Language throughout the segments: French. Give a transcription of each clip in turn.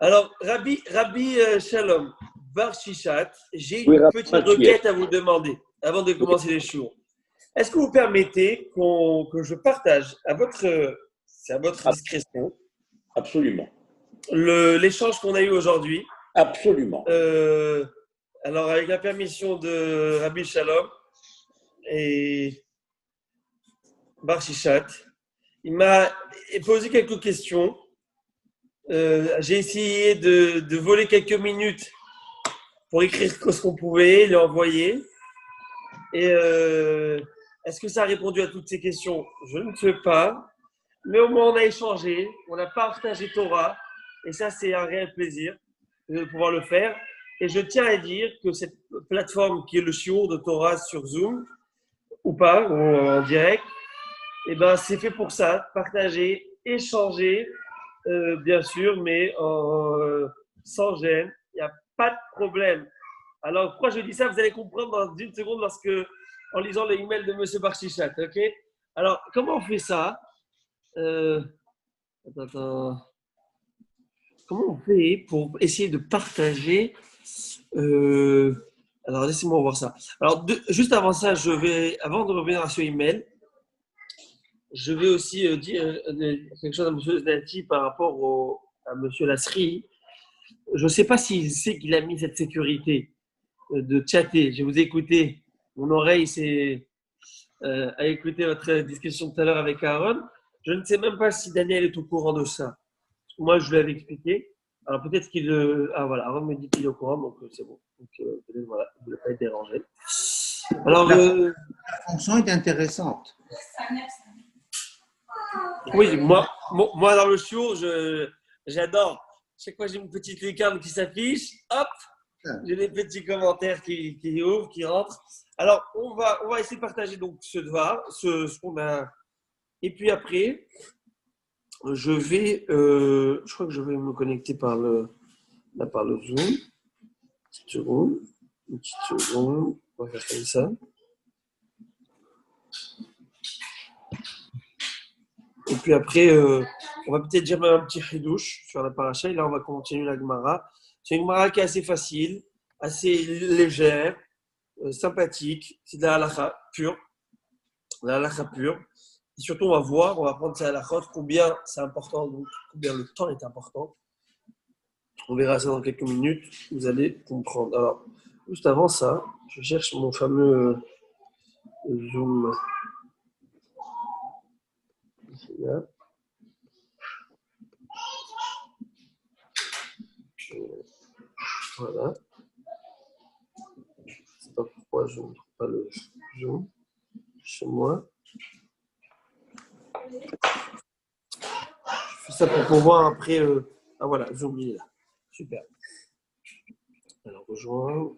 Alors, Rabbi Shalom, Bar Shishat, j'ai Oui, une petite Mathieu. requête à vous demander avant de commencer les shows. Est-ce que vous permettez que je partage c'est à votre discrétion, Absolument. l'échange qu'on a eu aujourd'hui? Absolument. Euh, alors, avec la permission de Rabbi Shalom et Bar Shishat, il m'a posé quelques questions. J'ai essayé de voler quelques minutes pour écrire ce qu'on pouvait, lui envoyer. Et est-ce que ça a répondu à toutes ces questions? Je ne sais pas. Mais au moins, on a échangé, on a partagé Torah. Et ça, c'est un réel plaisir de pouvoir le faire. Et je tiens à dire que cette plateforme qui est le shiur de Torah sur Zoom, ou pas, ou en direct, eh ben, c'est fait pour ça, partager, échanger, bien sûr, mais sans gêne. Il n'y a pas de problème. Alors, pourquoi je dis ça? Vous allez comprendre dans une seconde en lisant le email de M. Barchichat. Ok? Alors, comment on fait ça? Euh, attends. Comment on fait pour essayer de partager Alors, laissez-moi voir ça. Alors, juste avant ça, avant de revenir à ce email, je vais aussi dire quelque chose à M. Znati par rapport à M. Lasri. Je ne sais pas s'il sait qu'il a mis cette sécurité de chatter. Je vous ai écouté. Mon oreille a écouté votre discussion tout à l'heure avec Aaron. Je ne sais même pas si Daniel est au courant de ça. Moi, je lui avais expliqué. Alors peut-être qu'il… Ah voilà, Aaron me dit qu'il est au courant, donc c'est bon. Donc peut-être voilà, il ne voulait pas être dérangé. Alors, La fonction est intéressante. oui, moi dans le show, j'adore. Chaque fois j'ai une petite lucarne qui s'affiche, hop, j'ai des petits commentaires qui ouvrent, qui rentrent. Alors, on va essayer de partager donc ce qu'on a. Et puis après, je crois que je vais me connecter par le Zoom. Une petite seconde, on va faire comme ça. Et puis après, on va peut-être dire un petit chidouche sur la paracha. Et là, on va continuer la Gemara. C'est une Gemara qui est assez facile, assez légère, sympathique. C'est de la halakha pure. De la halakha pure. Et surtout, on va prendre ces halakhot, combien c'est important, donc combien le temps est important. On verra ça dans quelques minutes. Vous allez comprendre. Alors, juste avant ça, je cherche mon fameux Zoom. Là. Voilà. Je ne sais pas pourquoi je ne trouve pas le Zoom chez moi. Je fais ça pour pouvoir après. Ah voilà, Zoom il est là. Super. Alors, rejoindre.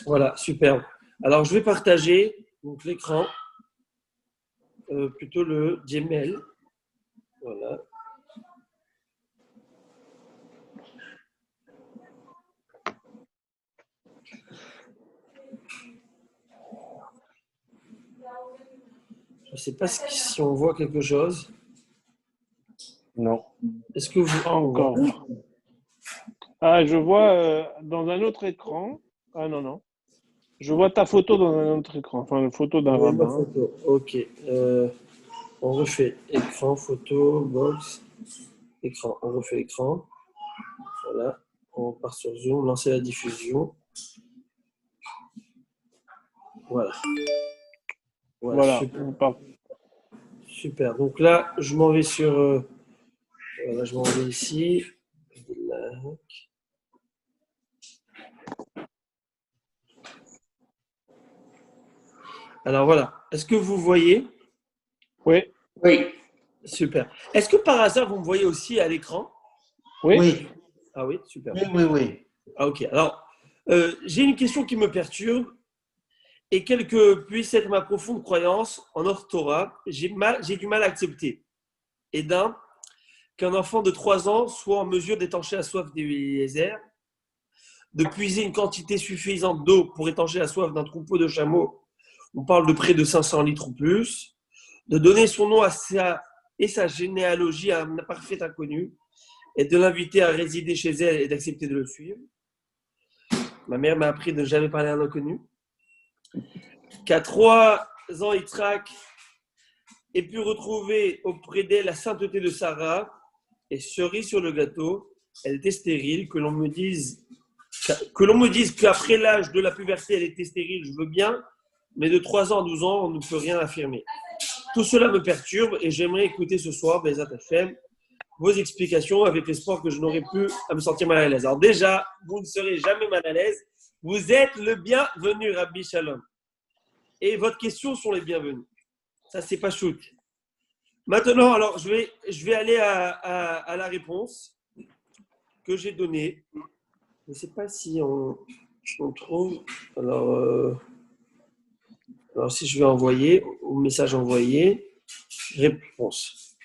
Voilà, super. Alors, je vais partager donc l'écran, plutôt le Gmail. Voilà. Je ne sais pas si on voit quelque chose. Non. Est-ce que vous… Encore. Ah, je vois dans un autre écran. Ah non, non. Je vois ta photo dans un autre écran. Enfin, la photo d'un Ma rabbin. photo. Ok. On refait écran, photo, box, écran. On refait écran. Voilà. On part sur Zoom, lancer la diffusion. Voilà. Voilà. Super. Super. Donc là, je m'en vais sur… voilà, je m'en vais ici. Alors voilà. Est-ce que vous voyez? Oui. Oui. Super. Est-ce que par hasard, vous me voyez aussi à l'écran? Oui. Oui. Ah oui, super. Oui. Ah ok. Alors, j'ai une question qui me perturbe. Et quelle que puisse être ma profonde croyance en Or Torah, j'ai du mal à accepter. Et qu'un enfant de 3 ans soit en mesure d'étancher la soif d'Eliezer, de puiser une quantité suffisante d'eau pour étancher la soif d'un troupeau de chameaux, on parle de près de 500 litres ou plus, de donner son nom et sa généalogie à un parfait inconnu, et de l'inviter à résider chez elle et d'accepter de le suivre. Ma mère m'a appris de ne jamais parler à un inconnu. Qu'à 3 ans, Yitzhak ait pu retrouver auprès d'elle la sainteté de Sarah, et cerise sur le gâteau, elle était stérile, que l'on me dise qu'après l'âge de la puberté, elle était stérile, je veux bien, mais de 3 ans à 12 ans, on ne peut rien affirmer. Tout cela me perturbe et j'aimerais écouter ce soir, Bezat Hashem, vos explications avec l'espoir que je n'aurai plus à me sentir mal à l'aise. Alors déjà, vous ne serez jamais mal à l'aise. Vous êtes le bienvenu, Rabbi Shalom. Et votre question sont les bienvenus. Ça, c'est pas shoot. Maintenant, alors, je vais aller à la réponse que j'ai donnée. Je ne sais pas si on trouve. Alors, si je vais envoyer, au message envoyé, réponse.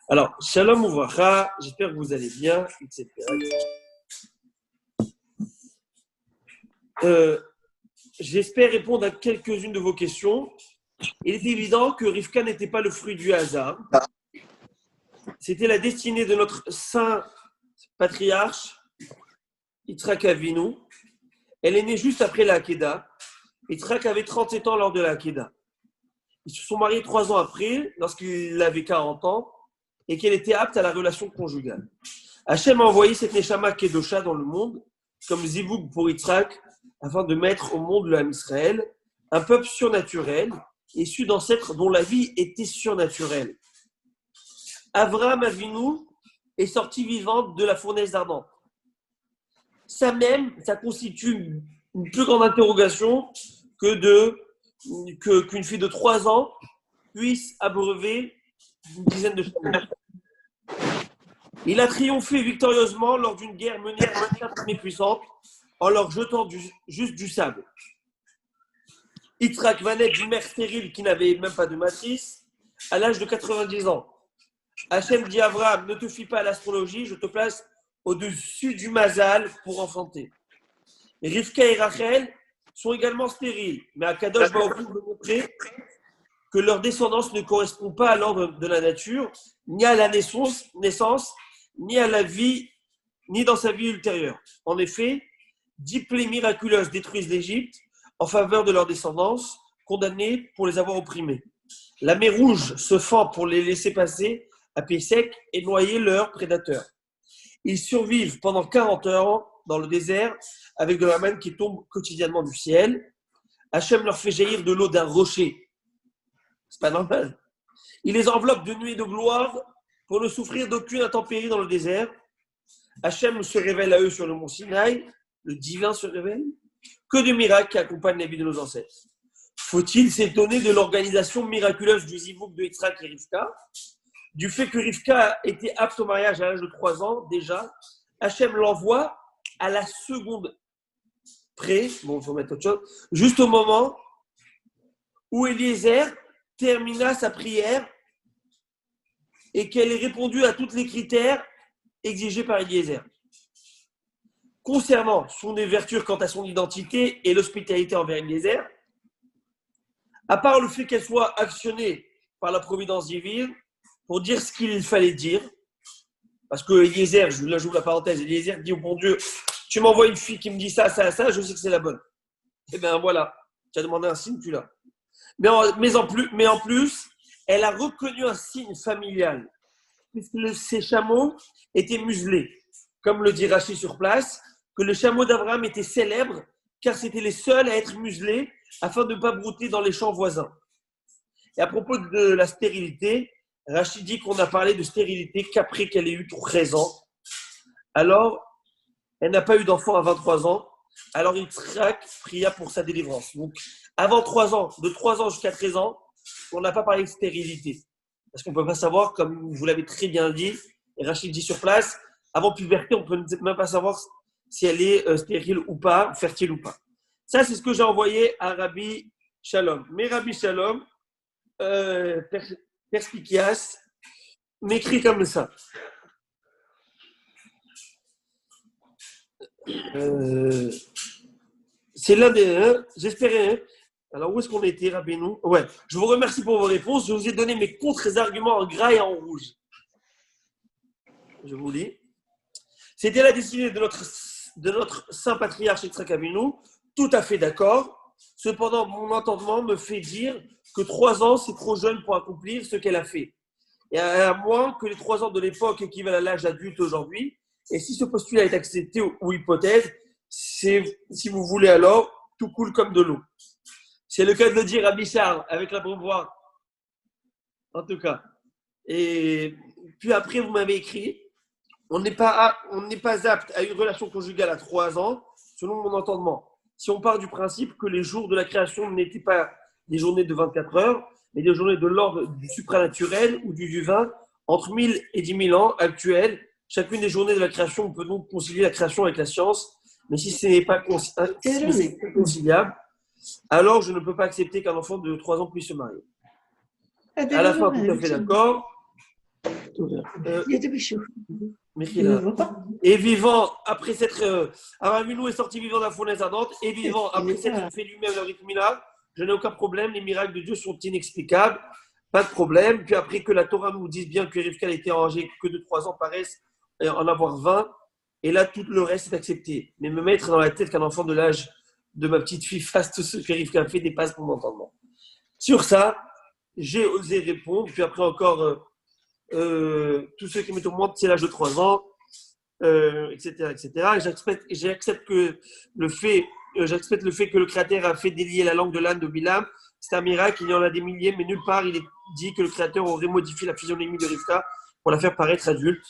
Alors, Shalom Ouvracha, j'espère que vous allez bien, etc. J'espère répondre à quelques-unes de vos questions. Il est évident que Rivka n'était pas le fruit du hasard. C'était la destinée de notre saint patriarche, Yitzhak Avinu. Elle est née juste après la Hakeda. Yitzhak avait 37 ans lors de la Hakeda. Ils se sont mariés 3 ans après, lorsqu'il avait 40 ans, et qu'elle était apte à la relation conjugale. Hachem a envoyé cette Neshama Kedosha dans le monde, comme Zivouk pour Yitzhak, afin de mettre au monde le Ham Israël, un peuple surnaturel, issu d'ancêtres dont la vie était surnaturelle. Avraham Avinu est sorti vivante de la fournaise ardente. Ça constitue une plus grande interrogation qu'une fille de 3 ans puisse abreuver une dizaine de chameaux. Il a triomphé victorieusement lors d'une guerre menée par une armée puissante en leur jetant juste du sable. Yitzhak va naître d'une mère stérile qui n'avait même pas de matrice à l'âge de 90 ans. Hachem dit à Abraham, ne te fie pas à l'astrologie, je te place au-dessus du Mazal pour enfanter. Rivka et Rachel sont également stériles, mais Akadosh va vous montrer que leur descendance ne correspond pas à l'ordre de la nature, ni à la naissance, ni à la vie, ni dans sa vie ultérieure. En effet, 10 plaies miraculeuses détruisent l'Égypte en faveur de leur descendance, condamnés pour les avoir opprimés. La mer Rouge se fend pour les laisser passer à pied sec et noyer leurs prédateurs. Ils survivent pendant 40 ans dans le désert avec de la manne qui tombe quotidiennement du ciel. Hachem leur fait jaillir de l'eau d'un rocher. C'est pas normal. Il les enveloppe de nuées de gloire pour ne souffrir d'aucune intempérie dans le désert. Hachem se révèle à eux sur le mont Sinaï. Le divin se révèle. Que de miracles qui accompagnent la vie de nos ancêtres. Faut-il s'étonner de l'organisation miraculeuse du Zivouk de Yitzhak et Rivka? Du fait que Rivka était apte au mariage à l'âge de 3 ans, déjà, Hachem l'envoie à la seconde près, bon, il faut mettre autre chose, juste au moment où Eliezer termina sa prière et qu'elle ait répondu à tous les critères exigés par Eliezer. Concernant son ouverture quant à son identité et l'hospitalité envers Eliezer, à part le fait qu'elle soit actionnée par la providence divine pour dire ce qu'il fallait dire, parce que Eliezer, là j'ouvre la parenthèse, Eliezer dit au bon Dieu, tu m'envoies une fille qui me dit ça, ça, ça, je sais que c'est la bonne. Et bien voilà, tu as demandé un signe, tu l'as. Mais en plus, elle a reconnu un signe familial, puisque ces chameaux étaient muselés. Comme le dit Rachid sur place, que le chameau d'Abraham était célèbre, car c'était les seuls à être muselés afin de ne pas brouter dans les champs voisins. Et à propos de la stérilité, Rachid dit qu'on a parlé de stérilité qu'après qu'elle ait eu 13 ans. Alors, elle n'a pas eu d'enfant à 23 ans. Alors, Yitzhak pria pour sa délivrance. Donc, avant 3 ans, de 3 ans jusqu'à 13 ans, on n'a pas parlé de stérilité. Parce qu'on ne peut pas savoir, comme vous l'avez très bien dit, et Rachid dit sur place, avant puberté, on ne peut même pas savoir si elle est stérile ou pas, fertile ou pas. Ça, c'est ce que j'ai envoyé à Rabbi Shalom. Mais Rabbi Shalom, perspicace, m'écrit comme ça. C'est l'un des. J'espérais. Alors, où est-ce qu'on était, Rabbeinu? Ouais. Je vous remercie pour vos réponses. Je vous ai donné mes contre-arguments en gras et en rouge. Je vous lis. C'était la destinée de notre saint patriarche Yitzhak Avinu. Tout à fait d'accord. Cependant, mon entendement me fait dire que 3 ans, c'est trop jeune pour accomplir ce qu'elle a fait. Et à moins que les 3 ans de l'époque équivalent à l'âge adulte aujourd'hui. Et si ce postulat est accepté ou hypothèse, si vous voulez alors, tout coule comme de l'eau. C'est le cas de le dire à Bichard avec la bomboire. En tout cas. Et puis après, vous m'avez écrit, on n'est pas apte à une relation conjugale à 3 ans, selon mon entendement. Si on part du principe que les jours de la création n'étaient pas des journées de 24 heures, mais des journées de l'ordre du supranaturel ou du divin, entre 1000 et 10 000 ans actuels, chacune des journées de la création, on peut donc concilier la création avec la science, mais si ce n'est pas conciliable, alors je ne peux pas accepter qu'un enfant de 3 ans puisse se marier. À la fin, tout à fait d'accord. Et vivant après s'être. Avinu est sorti vivant d'un fournaise ardente, et vivant après s'être fait lui-même le Ritmila, je n'ai aucun problème, les miracles de Dieu sont inexplicables, pas de problème. Puis après que la Torah nous dise bien que Rivka a été âgée que de 3 ans paraissent en avoir 20, et là tout le reste est accepté. Mais me mettre dans la tête qu'un enfant de l'âge de ma petite fille fasse tout ce que Rivka a fait dépasse mon entendement. Sur ça, j'ai osé répondre, puis après encore. Tous ceux qui me tourmentent, c'est l'âge de 3 ans, etc. Et j'accepte le fait que le Créateur a fait délier la langue de l'âne de Bilam. C'est un miracle, il y en a des milliers, mais nulle part il est dit que le Créateur aurait modifié la physionomie de Rivka pour la faire paraître adulte.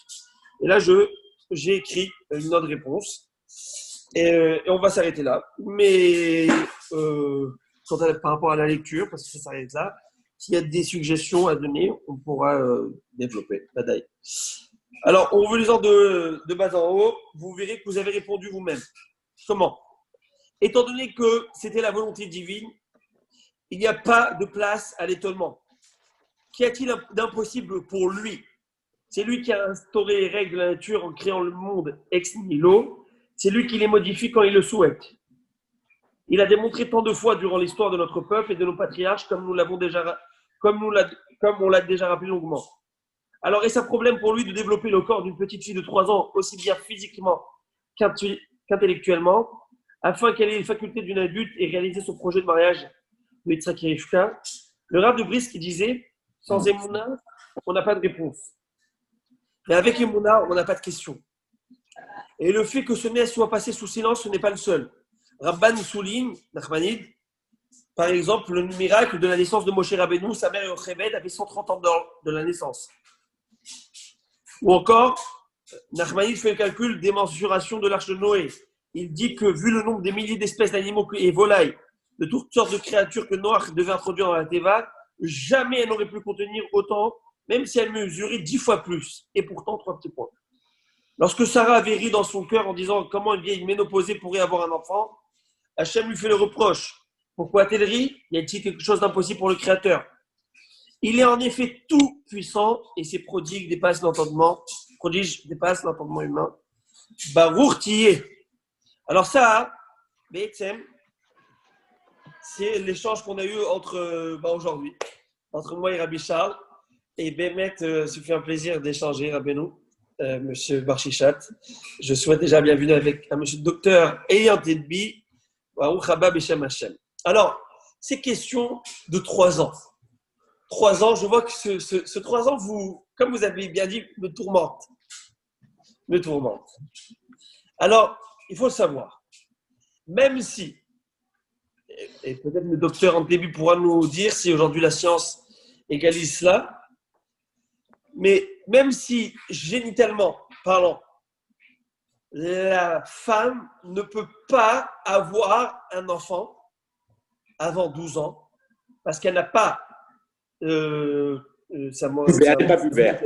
Et là, j'ai écrit une autre réponse. Et on va s'arrêter là. Mais par rapport à la lecture, parce que ça s'arrête là, s'il y a des suggestions à donner, on pourra développer. Badaï. Alors, en vous lisant de bas en haut, vous verrez que vous avez répondu vous-même. Comment? Étant donné que c'était la volonté divine, il n'y a pas de place à l'étonnement. Qu'y a-t-il d'impossible pour lui? C'est lui qui a instauré les règles de la nature en créant le monde ex nihilo. C'est lui qui les modifie quand il le souhaite. Il a démontré tant de fois durant l'histoire de notre peuple et de nos patriarches, comme on l'a déjà rappelé longuement. Alors, est-ce un problème pour lui de développer le corps d'une petite fille de 3 ans, aussi bien physiquement qu'intellectuellement, afin qu'elle ait les facultés d'une adulte et réaliser son projet de mariage de Yitzhak et Rivka? Le Rav de Brisk qui disait, sans Emouna, on n'a pas de réponse. Mais avec Emouna, on n'a pas de question. Et le fait que ce nez soit passé sous silence, ce n'est pas le seul. Rabban souligne, Nachmanid, par exemple, le miracle de la naissance de Moshe Rabbeinu, sa mère Yochebed avait 130 ans de la naissance. Ou encore, Nachmanid fait le calcul des mensurations de l'arche de Noé. Il dit que, vu le nombre des milliers d'espèces d'animaux et volailles, de toutes sortes de créatures que Noach devait introduire dans la Teva, jamais elle n'aurait pu contenir autant, même si elle mesurait 10 fois plus. Et pourtant, 3 petits points. Lorsque Sarah avait ri dans son cœur en disant comment une vieille ménopausée pourrait avoir un enfant, Hachem lui fait le reproche. Pourquoi a-t-elle ri? Y a-t-il quelque chose d'impossible pour le Créateur? Il est en effet tout puissant et ses prodiges dépassent l'entendement humain. Baruch Tiyeh. Alors ça, c'est l'échange qu'on a eu aujourd'hui, entre moi et Rabbi Charles. Et Bémet, ce fut un plaisir d'échanger, Rabbeinu, Monsieur Barchichat. Je souhaite déjà bienvenue avec un Monsieur Docteur Eyant Edbi, Baruch Haba Beshem Hashem. Alors, ces questions de 3 ans. 3 ans, je vois que ce 3 ans, comme vous avez bien dit, me tourmente. Alors, il faut le savoir. Même si, et peut-être le docteur en début pourra nous dire si aujourd'hui la science égalise cela, mais même si, génitalement parlant, la femme ne peut pas avoir un enfant avant 12 ans, parce qu'elle n'a pas Elle n'est pas pubère.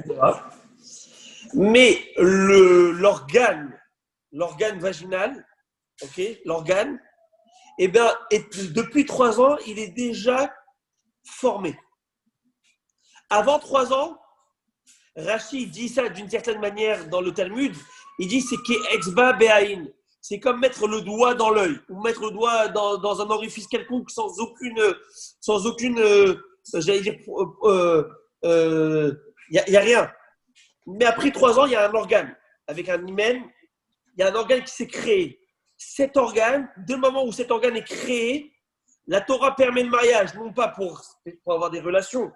Mais l'organe vaginal, l'organe, depuis 3 ans, il est déjà formé. Avant 3 ans, Rashi dit ça d'une certaine manière dans le Talmud, il dit c'est qu'exba be'aïn, c'est comme mettre le doigt dans l'œil ou mettre le doigt dans un orifice quelconque sans aucune, j'allais dire, y a rien. Mais après 3 ans, il y a un organe avec un hymen, il y a un organe qui s'est créé. Cet organe, dès le moment où cet organe est créé, la Torah permet le mariage, non pas pour avoir des relations,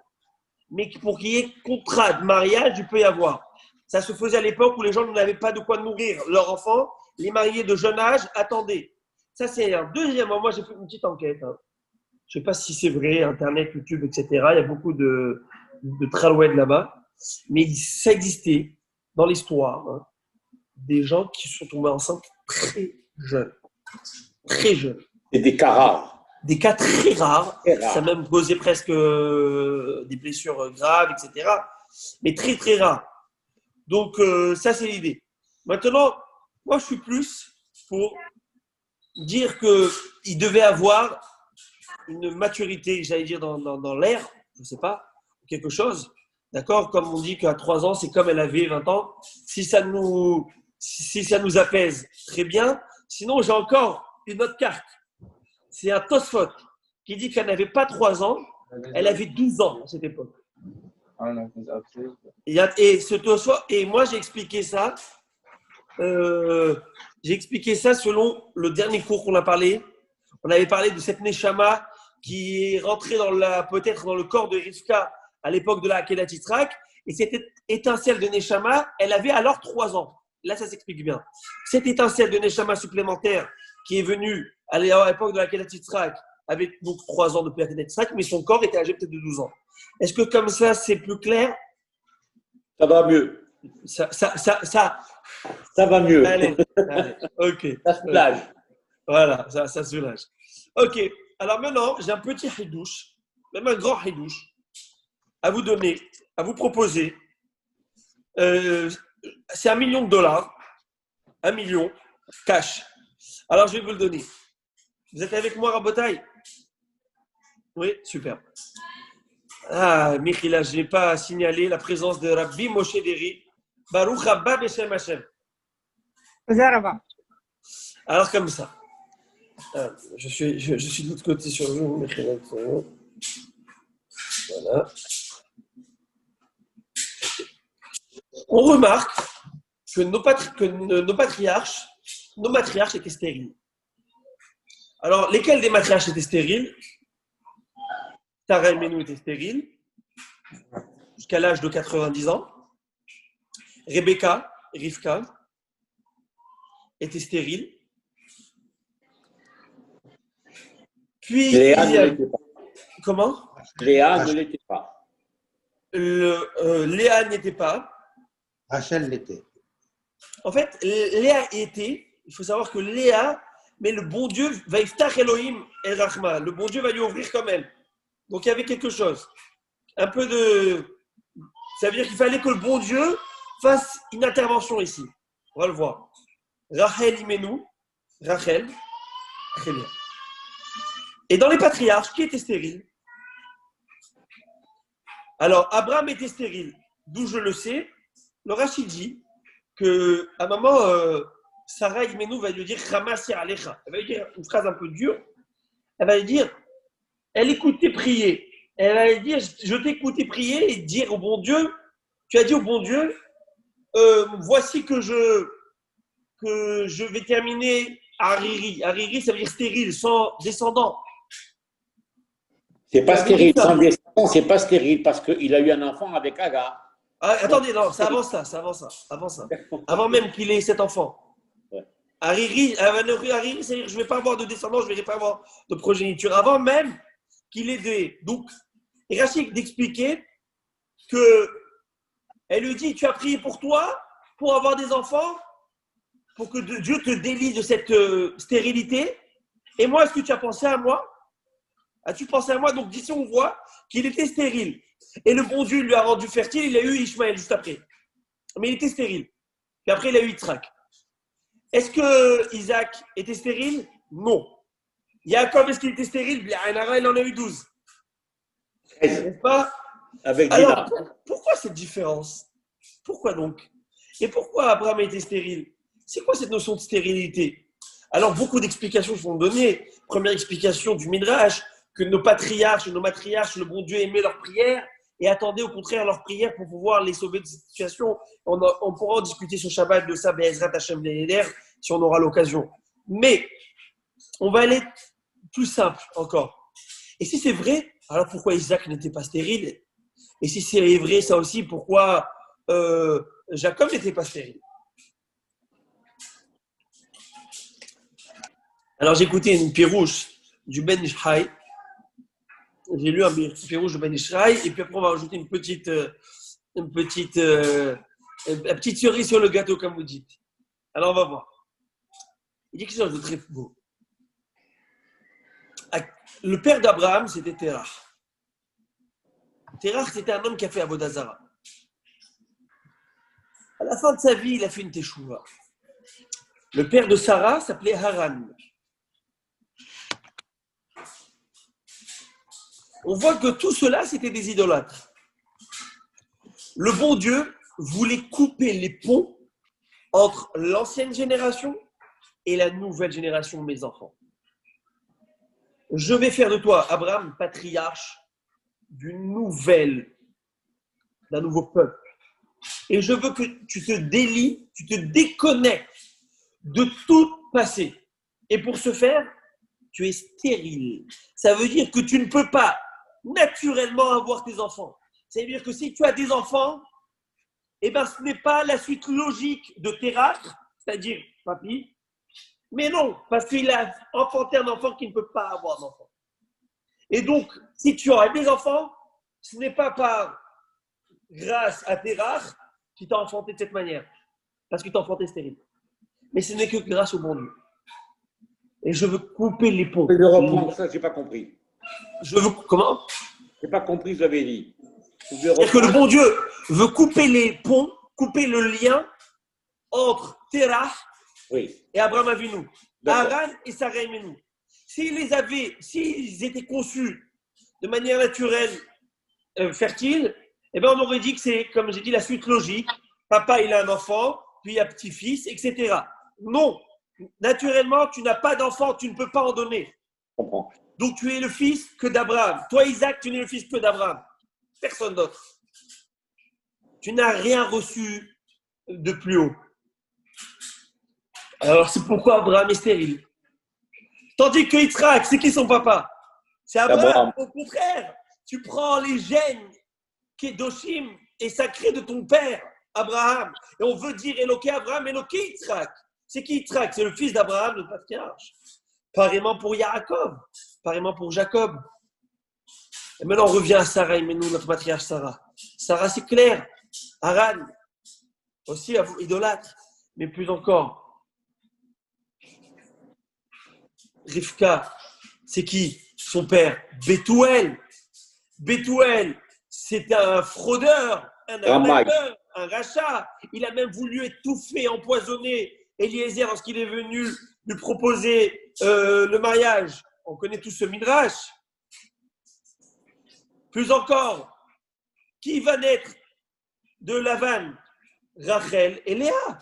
mais pour qu'il y ait contrat de mariage, il peut y avoir. Ça se faisait à l'époque où les gens n'avaient pas de quoi nourrir leurs enfants. Les mariés de jeune âge attendaient. Ça, c'est un. Deuxièmement, moi, j'ai fait une petite enquête. Je ne sais pas si c'est vrai, Internet, YouTube, etc. Il y a beaucoup de tralouettes là-bas. Mais ça existait dans l'histoire. Des gens qui sont tombés enceintes très jeunes. Très jeunes. Et des cas rares. Des cas très rares. Très rares. Ça a même causé presque des blessures graves, etc. Mais très, très rares. Donc, ça, c'est l'idée. Maintenant, moi, je suis plus pour dire qu'il devait avoir une maturité, j'allais dire, dans l'air, je ne sais pas, quelque chose. D'accord? Comme on dit qu'à 3 ans, c'est comme elle avait 20 ans. Si ça nous apaise, très bien. Sinon, j'ai encore une autre carte. C'est un Tosfot qui dit qu'elle n'avait pas 3 ans, elle avait 12 ans à cette époque. Et moi, j'ai expliqué ça. Selon le dernier cours qu'on a parlé. On avait parlé de cette Neshama qui est rentrée peut-être dans le corps de Rivka à l'époque de la Akedat Yitzhak. Et cette étincelle de Neshama, elle avait alors 3 ans. Là, ça s'explique bien. Cette étincelle de Neshama supplémentaire qui est venue à l'époque de la Akedat Yitzhak avec donc 3 ans depuis Akedat Yitzhak, mais son corps était âgé peut-être de 12 ans. Est-ce que comme ça, c'est plus clair? Ça va mieux. Ça va mieux. Allez, ok. Ça soulage. Voilà, ça soulage. Ok, alors maintenant, j'ai un petit hidouche, même un grand hidouche, à vous donner, à vous proposer. C'est $1 million, 1 million, cash. Alors, je vais vous le donner. Vous êtes avec moi, Rabotai? Oui, super. Ah, Michila, je n'ai pas signalé la présence de Rabbi Moshe Deri. Baruch Abba Beshem Hashem. Alors, comme ça. Je suis de l'autre côté sur vous, Michila. Voilà. On remarque que nos matriarches étaient stériles. Alors, lesquels des matriarches étaient stériles? Sarah et Menou étaient stériles jusqu'à l'âge de 90 ans. Rebecca et Rivka étaient stériles. Puis, Léa ne l'était pas. Comment? Léa ne l'était pas. Léa n'était pas. Rachel l'était. En fait, Léa était. Il faut savoir que Léa, mais le bon Dieu va iftach Elohim el Rachma. Le bon Dieu va lui ouvrir comme elle. Donc il y avait quelque chose. Un peu de. Ça veut dire qu'il fallait que le bon Dieu fasse une intervention ici. On va le voir. Rachel Imenu. Rachel. Très bien. Et dans les patriarches, qui était stérile? Alors, Abraham était stérile. D'où je le sais. Le Rachid dit qu'à un moment, Sarah Imenu va lui dire Ramasi Alecha. Elle va lui dire une phrase un peu dure. Elle va lui dire elle écoutait prier. Elle va lui dire je t'ai écouté prier et dire au bon Dieu, tu as dit au bon Dieu, voici que je vais terminer Hariri. Hariri, ça veut dire stérile, sans descendant. C'est pas stérile, sans descendant, c'est pas stérile parce qu'il a eu un enfant avec Agar. Ah, attendez, non, c'est avant ça. Avant même qu'il ait cet enfant. Ouais. Hariri, c'est-à-dire je ne vais pas avoir de descendants, je ne vais pas avoir de progéniture. Avant même qu'il ait des. Donc, et Rachid d'expliquer qu'elle lui dit tu as prié pour toi, pour avoir des enfants, pour que Dieu te délie de cette stérilité. Et moi, est-ce que tu as pensé à moi? As-tu pensé à moi? Donc, d'ici, on voit qu'il était stérile. Et le bon Dieu lui a rendu fertile, il a eu Ishmaël juste après. Mais il était stérile. Puis après, il a eu Yitzhak. Est-ce que Isaac était stérile? Non. Yaakov, est-ce qu'il était stérile? Il en a eu 12. N'est-ce pas? Avec alors, pourquoi cette différence? Pourquoi donc? Et pourquoi Abraham était stérile? C'est quoi cette notion de stérilité? Alors, beaucoup d'explications sont données. Première explication du Midrash, que nos patriarches, nos matriarches, le bon Dieu aimait leurs prières et attendait au contraire leurs prières pour pouvoir les sauver de cette situation. On pourra en discuter sur Shabbat de ça, Be'ezrat Hashem Neder, si on aura l'occasion. Mais, on va aller plus simple encore. Et si c'est vrai, alors pourquoi Isaac n'était pas stérile? Et si c'est vrai, ça aussi, pourquoi Jacob n'était pas stérile? Alors, j'ai écouté une pirouche du Ben Ishraï. J'ai lu un pirouche du Ben Ishraï. Et puis après, on va ajouter une petite cerise sur le gâteau, comme vous dites. Alors, on va voir. Il dit quelque chose de très beau. Le père d'Abraham, c'était Terach. Terach, c'était un homme qui a fait Avodah Zara. À la fin de sa vie, il a fait une teshuva. Le père de Sarah s'appelait Haran. On voit que tout cela, c'était des idolâtres. Le bon Dieu voulait couper les ponts entre l'ancienne génération et la nouvelle génération de mes enfants. Je vais faire de toi, Abraham, patriarche d'un nouveau peuple. Et je veux que tu te délies, tu te déconnectes de tout passé. Et pour ce faire, tu es stérile. Ça veut dire que tu ne peux pas naturellement avoir tes enfants. Ça veut dire que si tu as des enfants, eh ben, ce n'est pas la suite logique de Terach, c'est-à-dire papy, mais non, parce qu'il a enfanté un enfant qui ne peut pas avoir d'enfant. Et donc, si tu as des enfants, ce n'est pas par grâce à Terach qui t'a enfanté de cette manière, parce qu'il t'a enfanté stérile. Mais ce n'est que grâce au bon Dieu. Et je veux couper les ponts. Je vais reprendre ça, je n'ai pas compris. Je veux. Comment? Je n'ai pas compris, vous avez dit. C'est-à-dire que le bon Dieu veut couper les ponts, couper le lien entre Terach et Abraham Avinu, Haran et Sarah Emenu. S'ils étaient conçus de manière naturelle, fertile, eh ben on aurait dit que c'est, comme j'ai dit, la suite logique. Papa, il a un enfant, puis il y a petit-fils, etc. Non. Naturellement, tu n'as pas d'enfant, tu ne peux pas en donner. Je comprends. Donc, tu es le fils que d'Abraham. Toi, Isaac, tu n'es le fils que d'Abraham. Personne d'autre. Tu n'as rien reçu de plus haut. Alors, c'est pourquoi Abraham est stérile. Tandis que Yitzhak, c'est qui son papa? C'est Abraham. Au contraire, tu prends les gènes Kedoshim et sacrés de ton père, Abraham. Et on veut dire Éloqué Abraham, Éloqué Yitzhak. C'est qui Yitzhak? C'est le fils d'Abraham, le patriarche. Pareillement pour Yaakov, pareillement pour Jacob. Et maintenant, on revient à Sarah, mais nous, notre patriarche Sarah. Sarah, c'est clair. Haran, aussi idolâtre, mais plus encore. Rivka, c'est qui? Son père, Bethuel. Bethuel, c'est un fraudeur, un arnaqueur, un rachat. Il a même voulu étouffer, empoisonner Eliezer lorsqu'il est venu lui proposer le mariage. On connaît tous ce midrash. Plus encore, qui va naître de Lavan? Rachel et Léa.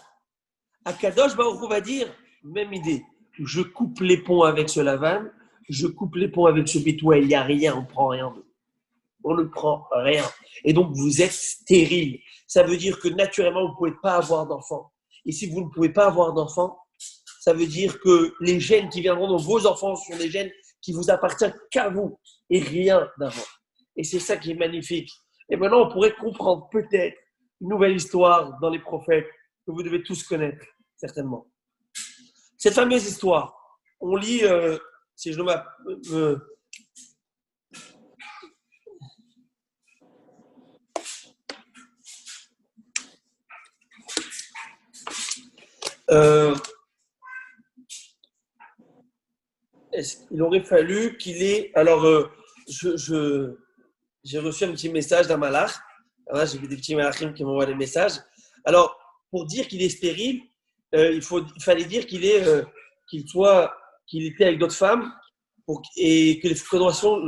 Akadosh Baruch Hu va dire, même idée. Je coupe les ponts avec ce Lavan, je coupe les ponts avec ce Bethuel. Il n'y a rien, on ne prend rien d'eux. On ne prend rien. Et donc, vous êtes stérile. Ça veut dire que naturellement, vous ne pouvez pas avoir d'enfants. Et si vous ne pouvez pas avoir d'enfants, ça veut dire que les gènes qui viendront dans vos enfants sont des gènes qui vous appartiennent qu'à vous et rien d'avant. Et c'est ça qui est magnifique. Et maintenant, on pourrait comprendre peut-être une nouvelle histoire dans les prophètes que vous devez tous connaître, certainement. Cette fameuse histoire, on lit, si je me il aurait fallu qu'il ait. Alors, j'ai reçu un petit message d'un malach. Là, j'ai vu des petits malachim qui m'envoient des messages. Alors, pour dire qu'il est stérile, il fallait dire qu'il était avec d'autres femmes et que les fécondations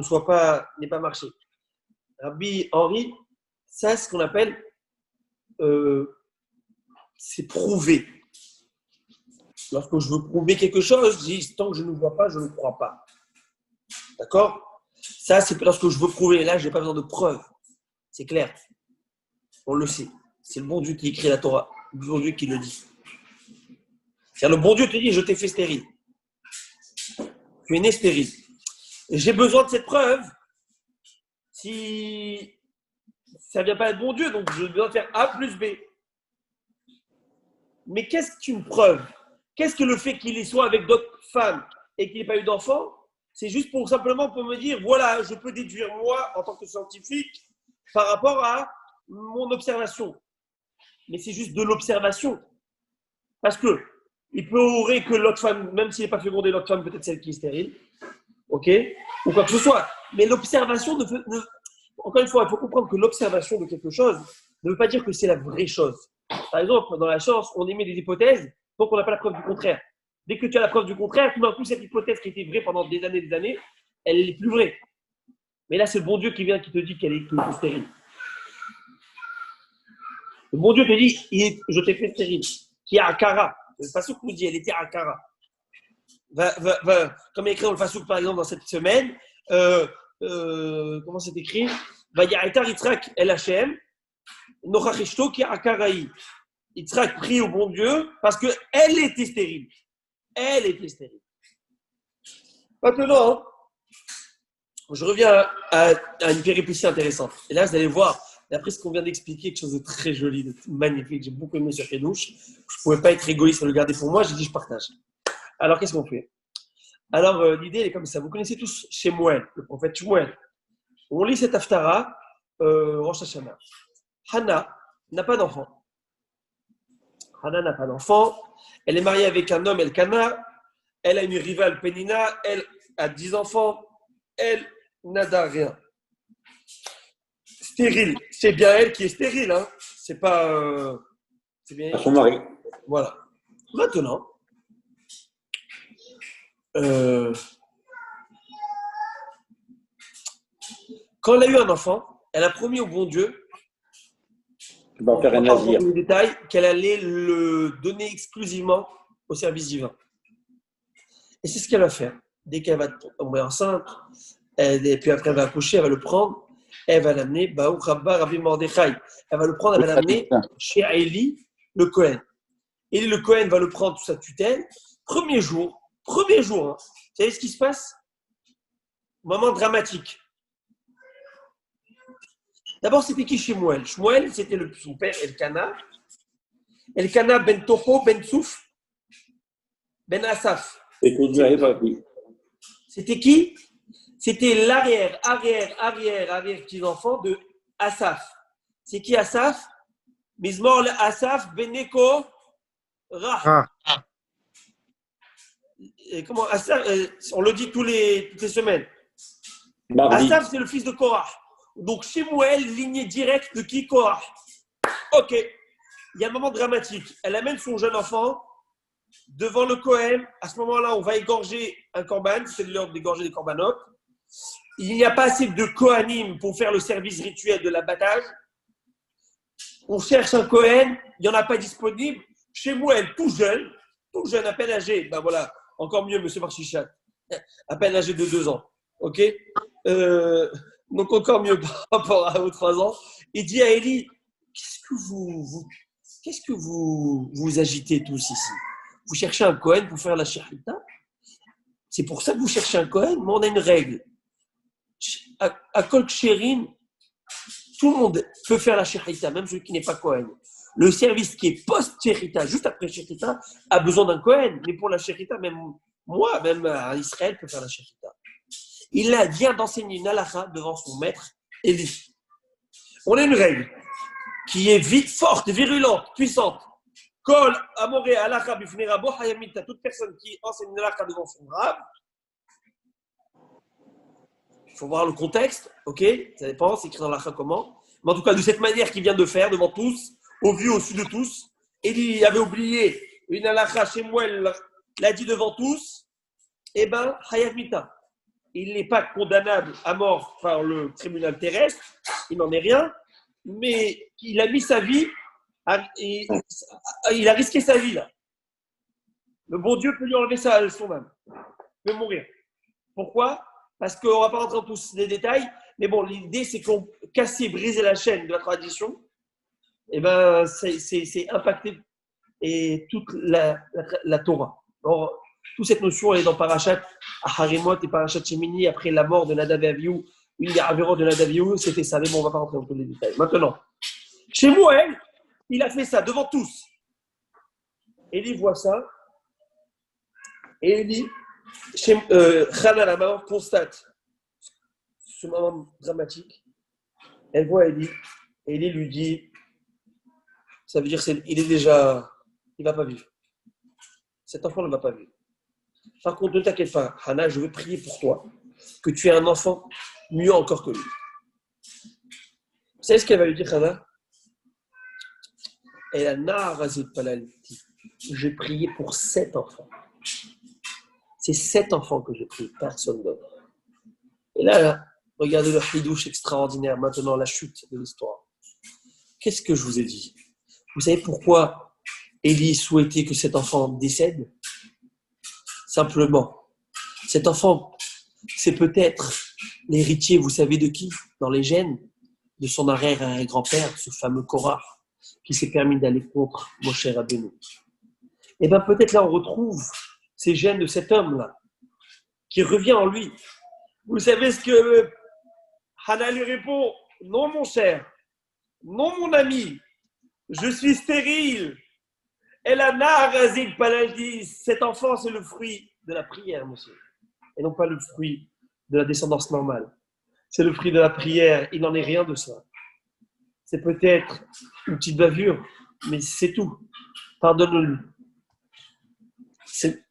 n'aient pas marché. Rabbi Henri, ça, c'est ce qu'on appelle, c'est prouvé. Lorsque je veux prouver quelque chose, je dis tant que je ne vois pas, je ne crois pas. D'accord? Ça, c'est lorsque je veux prouver. Là, je n'ai pas besoin de preuves. C'est clair. On le sait. C'est le bon Dieu qui écrit la Torah. Le bon Dieu qui le dit. C'est-à-dire, le bon Dieu te dit, je t'ai fait stérile. Tu es né stérile. Et j'ai besoin de cette preuve. Si ça ne vient pas être bon Dieu, donc je dois faire A plus B. Mais qu'est-ce qu'une preuve? Qu'est-ce que le fait qu'il soit avec d'autres femmes et qu'il n'ait pas eu d'enfant? C'est juste simplement pour me dire, voilà, je peux déduire moi, en tant que scientifique, par rapport à mon observation. Mais c'est juste de l'observation. Parce que il pourrait que l'autre femme, même s'il n'est pas fécondé, l'autre femme, peut-être celle qui est stérile, ok? Ou quoi que ce soit. Mais l'observation encore une fois, il faut comprendre que l'observation de quelque chose ne veut pas dire que c'est la vraie chose. Par exemple, dans la science, on émet des hypothèses, donc on n'a pas la preuve du contraire. Dès que tu as la preuve du contraire, tout d'un coup, cette hypothèse qui était vraie pendant des années, elle n'est plus vraie. Mais là, c'est le bon Dieu qui vient, qui te dit qu'elle est stérile. Le bon Dieu te dit, je t'ai fait stérile. Qui est Akara. Le Fasouk nous dit, elle était Akara. Comme écrit dans le Fasouk, par exemple, dans cette semaine, comment c'est écrit? Va Ya'etar Yitzhak El Hashem, Nochachishto qui est Akaraï. Yitzhak prie au bon Dieu parce qu'elle était stérile. Elle était stérile. Maintenant, je reviens à une péripétie intéressante. Et là, vous allez voir, d'après ce qu'on vient d'expliquer, quelque chose de très joli, de magnifique. J'ai beaucoup aimé sur Kedouche. Je ne pouvais pas être égoïste et le garder pour moi. J'ai dit, je partage. Alors, qu'est-ce qu'on fait? Alors, l'idée, elle est comme ça. Vous connaissez tous Shemuel, le prophète Shemuel. On lit cette Haftara, Rosh Hashanah. Hannah n'a pas d'enfant. Hannah n'a pas d'enfant. Elle est mariée avec un homme, Elkana. Elle a une rivale, Pénina. Elle a 10 enfants. Elle n'a rien. Stérile. C'est bien elle qui est stérile. Hein. C'est pas. C'est bien elle. Son mari. Voilà. Maintenant, quand elle a eu un enfant, elle a promis au bon Dieu, Tu vas faire un nazir. dans les détails, qu'elle allait le donner exclusivement au service divin. Et c'est ce qu'elle va faire. Dès qu'elle va tomber enceinte, et puis après elle va accoucher, elle va le prendre, elle va l'amener, Baou Rabba Rabbi Mordechai. Elle va le prendre, elle va l'amener chez Eli, le Kohen. Eli, le Kohen va le prendre sous sa tutelle. Premier jour, hein. Vous savez ce qui se passe? Moment dramatique. D'abord, c'était qui Shemuel? Shemuel, c'était son père Elkana. Elkana ben Toho, ben Souf, ben Asaf. Et tout Dieu arrive à lui. C'était qui? C'était l'arrière petit-enfant de Asaf. C'est qui Asaf? Mizmor Asaf Beneko Ra. Comment Asaf, on le dit toutes les semaines. Mardi. Asaf, c'est le fils de Korah. Donc, Shemuel, lignée directe de qui? Korah. Ok. Il y a un moment dramatique. Elle amène son jeune enfant devant le Kohen. À ce moment-là, on va égorger un korban. C'est l'heure d'égorger des corbanotes. Il n'y a pas assez de Kohanim pour faire le service rituel de l'abattage. On cherche un Kohen. Il n'y en a pas disponible. Shemuel, tout jeune, à peine âgé. Ben voilà, encore mieux, monsieur Marchichat. À peine âgé de 2 ans. Ok. Donc encore mieux par rapport aux 3 ans. Il dit à Élie, qu'est-ce que vous agitez tous ici? Vous cherchez un Kohen pour faire la shechita? C'est pour ça que vous cherchez un Kohen? Mais on a une règle. À Kol Ksherin, tout le monde peut faire la shechita, même celui qui n'est pas Kohen. Le service qui est post-shechita, juste après shechita, a besoin d'un Kohen. Mais pour la shechita, même moi, même à Israël, peut faire la shechita. Il vient d'enseigner une halakha devant son maître, Élie. On a une règle qui est forte, virulente, puissante. Kol amoré halakha bifnei rabo hayamita. Toute personne qui enseigne une halakha devant son rab. Il faut voir le contexte, ok? Ça dépend, c'est écrit dans l'halakha comment. Mais en tout cas, de cette manière qu'il vient de faire devant tous, au vu, au su de tous. Élie avait oublié une halakha, Shemuel l'a dit devant tous. Eh bien, hayamita. Il n'est pas condamnable à mort par le tribunal terrestre, il n'en est rien, mais il a mis sa vie, il a risqué sa vie là. Le bon Dieu peut lui enlever ça, son âme. Il peut mourir. Pourquoi? Parce qu'on ne va pas rentrer dans tous les détails, mais bon, l'idée, c'est qu'on casse et briser la chaîne de la tradition, et ben, c'est impacté et toute la Torah. Alors, toute cette notion, elle est dans Parashat Aharimot et Parashat Shemini, après la mort de Nadav et Avihu, une des Averot de Nadav et Avihu, c'était ça, mais bon, on ne va pas rentrer dans tous les détails. Maintenant, chez Moël, il a fait ça devant tous. Élie voit ça, et Élie, Chana, la maman, constate ce moment dramatique. Elle voit Élie, et Élie lui dit, ça veut dire qu'il est déjà, il ne va pas vivre. Cet enfant ne va pas vivre. Par contre, ne t'inquiète pas, Hana, je veux prier pour toi, que tu aies un enfant mieux encore que lui. Vous savez ce qu'elle va lui dire, Hana? Elle a narazé palaliti. J'ai prié pour 7 enfants. C'est 7 enfants que j'ai prié, personne d'autre. Et là, regardez le hidouche extraordinaire, maintenant la chute de l'histoire. Qu'est-ce que je vous ai dit? Vous savez pourquoi Élie souhaitait que cet enfant décède? Simplement, cet enfant, c'est peut-être l'héritier, vous savez de qui? Dans les gènes de son arrière-grand-père, ce fameux Korah, qui s'est permis d'aller contre Moshe Rabbeinu. Et bien peut-être là, on retrouve ces gènes de cet homme-là, qui revient en lui. Vous savez ce que Hana lui répond? Non, mon cher, non, mon ami, je suis stérile. Elle a narazig palaldi. Cet enfant, c'est le fruit de la prière, monsieur. Et non pas le fruit de la descendance normale. C'est le fruit de la prière. Il n'en est rien de ça. C'est peut-être une petite bavure, mais c'est tout. Pardonne-le. C'est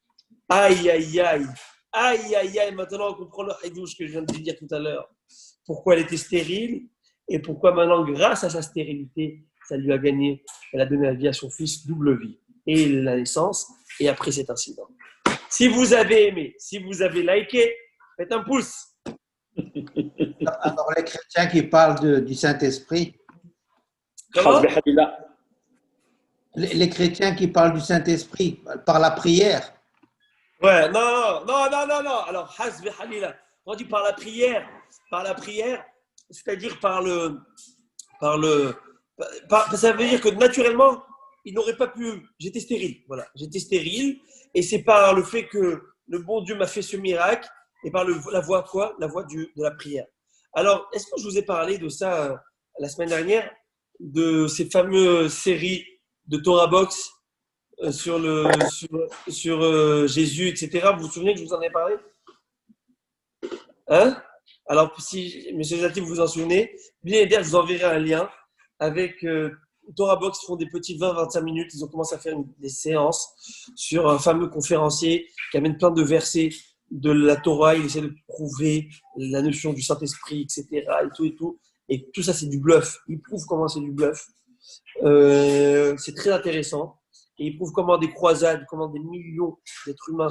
aïe, aïe, aïe. Aïe, aïe, aïe. Maintenant, on comprend le haïdouche que je viens de dire tout à l'heure. Pourquoi elle était stérile et pourquoi maintenant, grâce à sa stérilité, ça lui a gagné. Elle a donné la vie à son fils, double vie. Et la naissance, et après cet incident. Si vous avez aimé, si vous avez liké, faites un pouce. Alors, les chrétiens qui parlent du Saint-Esprit, Comment? les chrétiens qui parlent du Saint-Esprit par la prière, Ouais, non. Alors, hasbi halila. On dit par la prière, c'est-à-dire ça veut dire que naturellement, il n'aurait pas pu. J'étais stérile, voilà. J'étais stérile, et c'est par le fait que le bon Dieu m'a fait ce miracle, et par la voie quoi? La voie de la prière. Alors, est-ce que je vous ai parlé de ça la semaine dernière, de ces fameuses séries de Torah Box sur Jésus, etc. Vous vous souvenez que je vous en ai parlé? Hein? Alors, si M. Zati, vous vous en souvenez, bien je vous enverrai un lien avec Torah Box. Ils font des petits 20-25 minutes. Ils ont commencé à faire des séances sur un fameux conférencier qui amène plein de versets de la Torah. Il essaie de prouver la notion du Saint-Esprit, etc. Et tout. Et tout ça, c'est du bluff. Il prouve comment c'est du bluff. C'est très intéressant. Et il prouve comment des croisades, comment des milliers d'êtres humains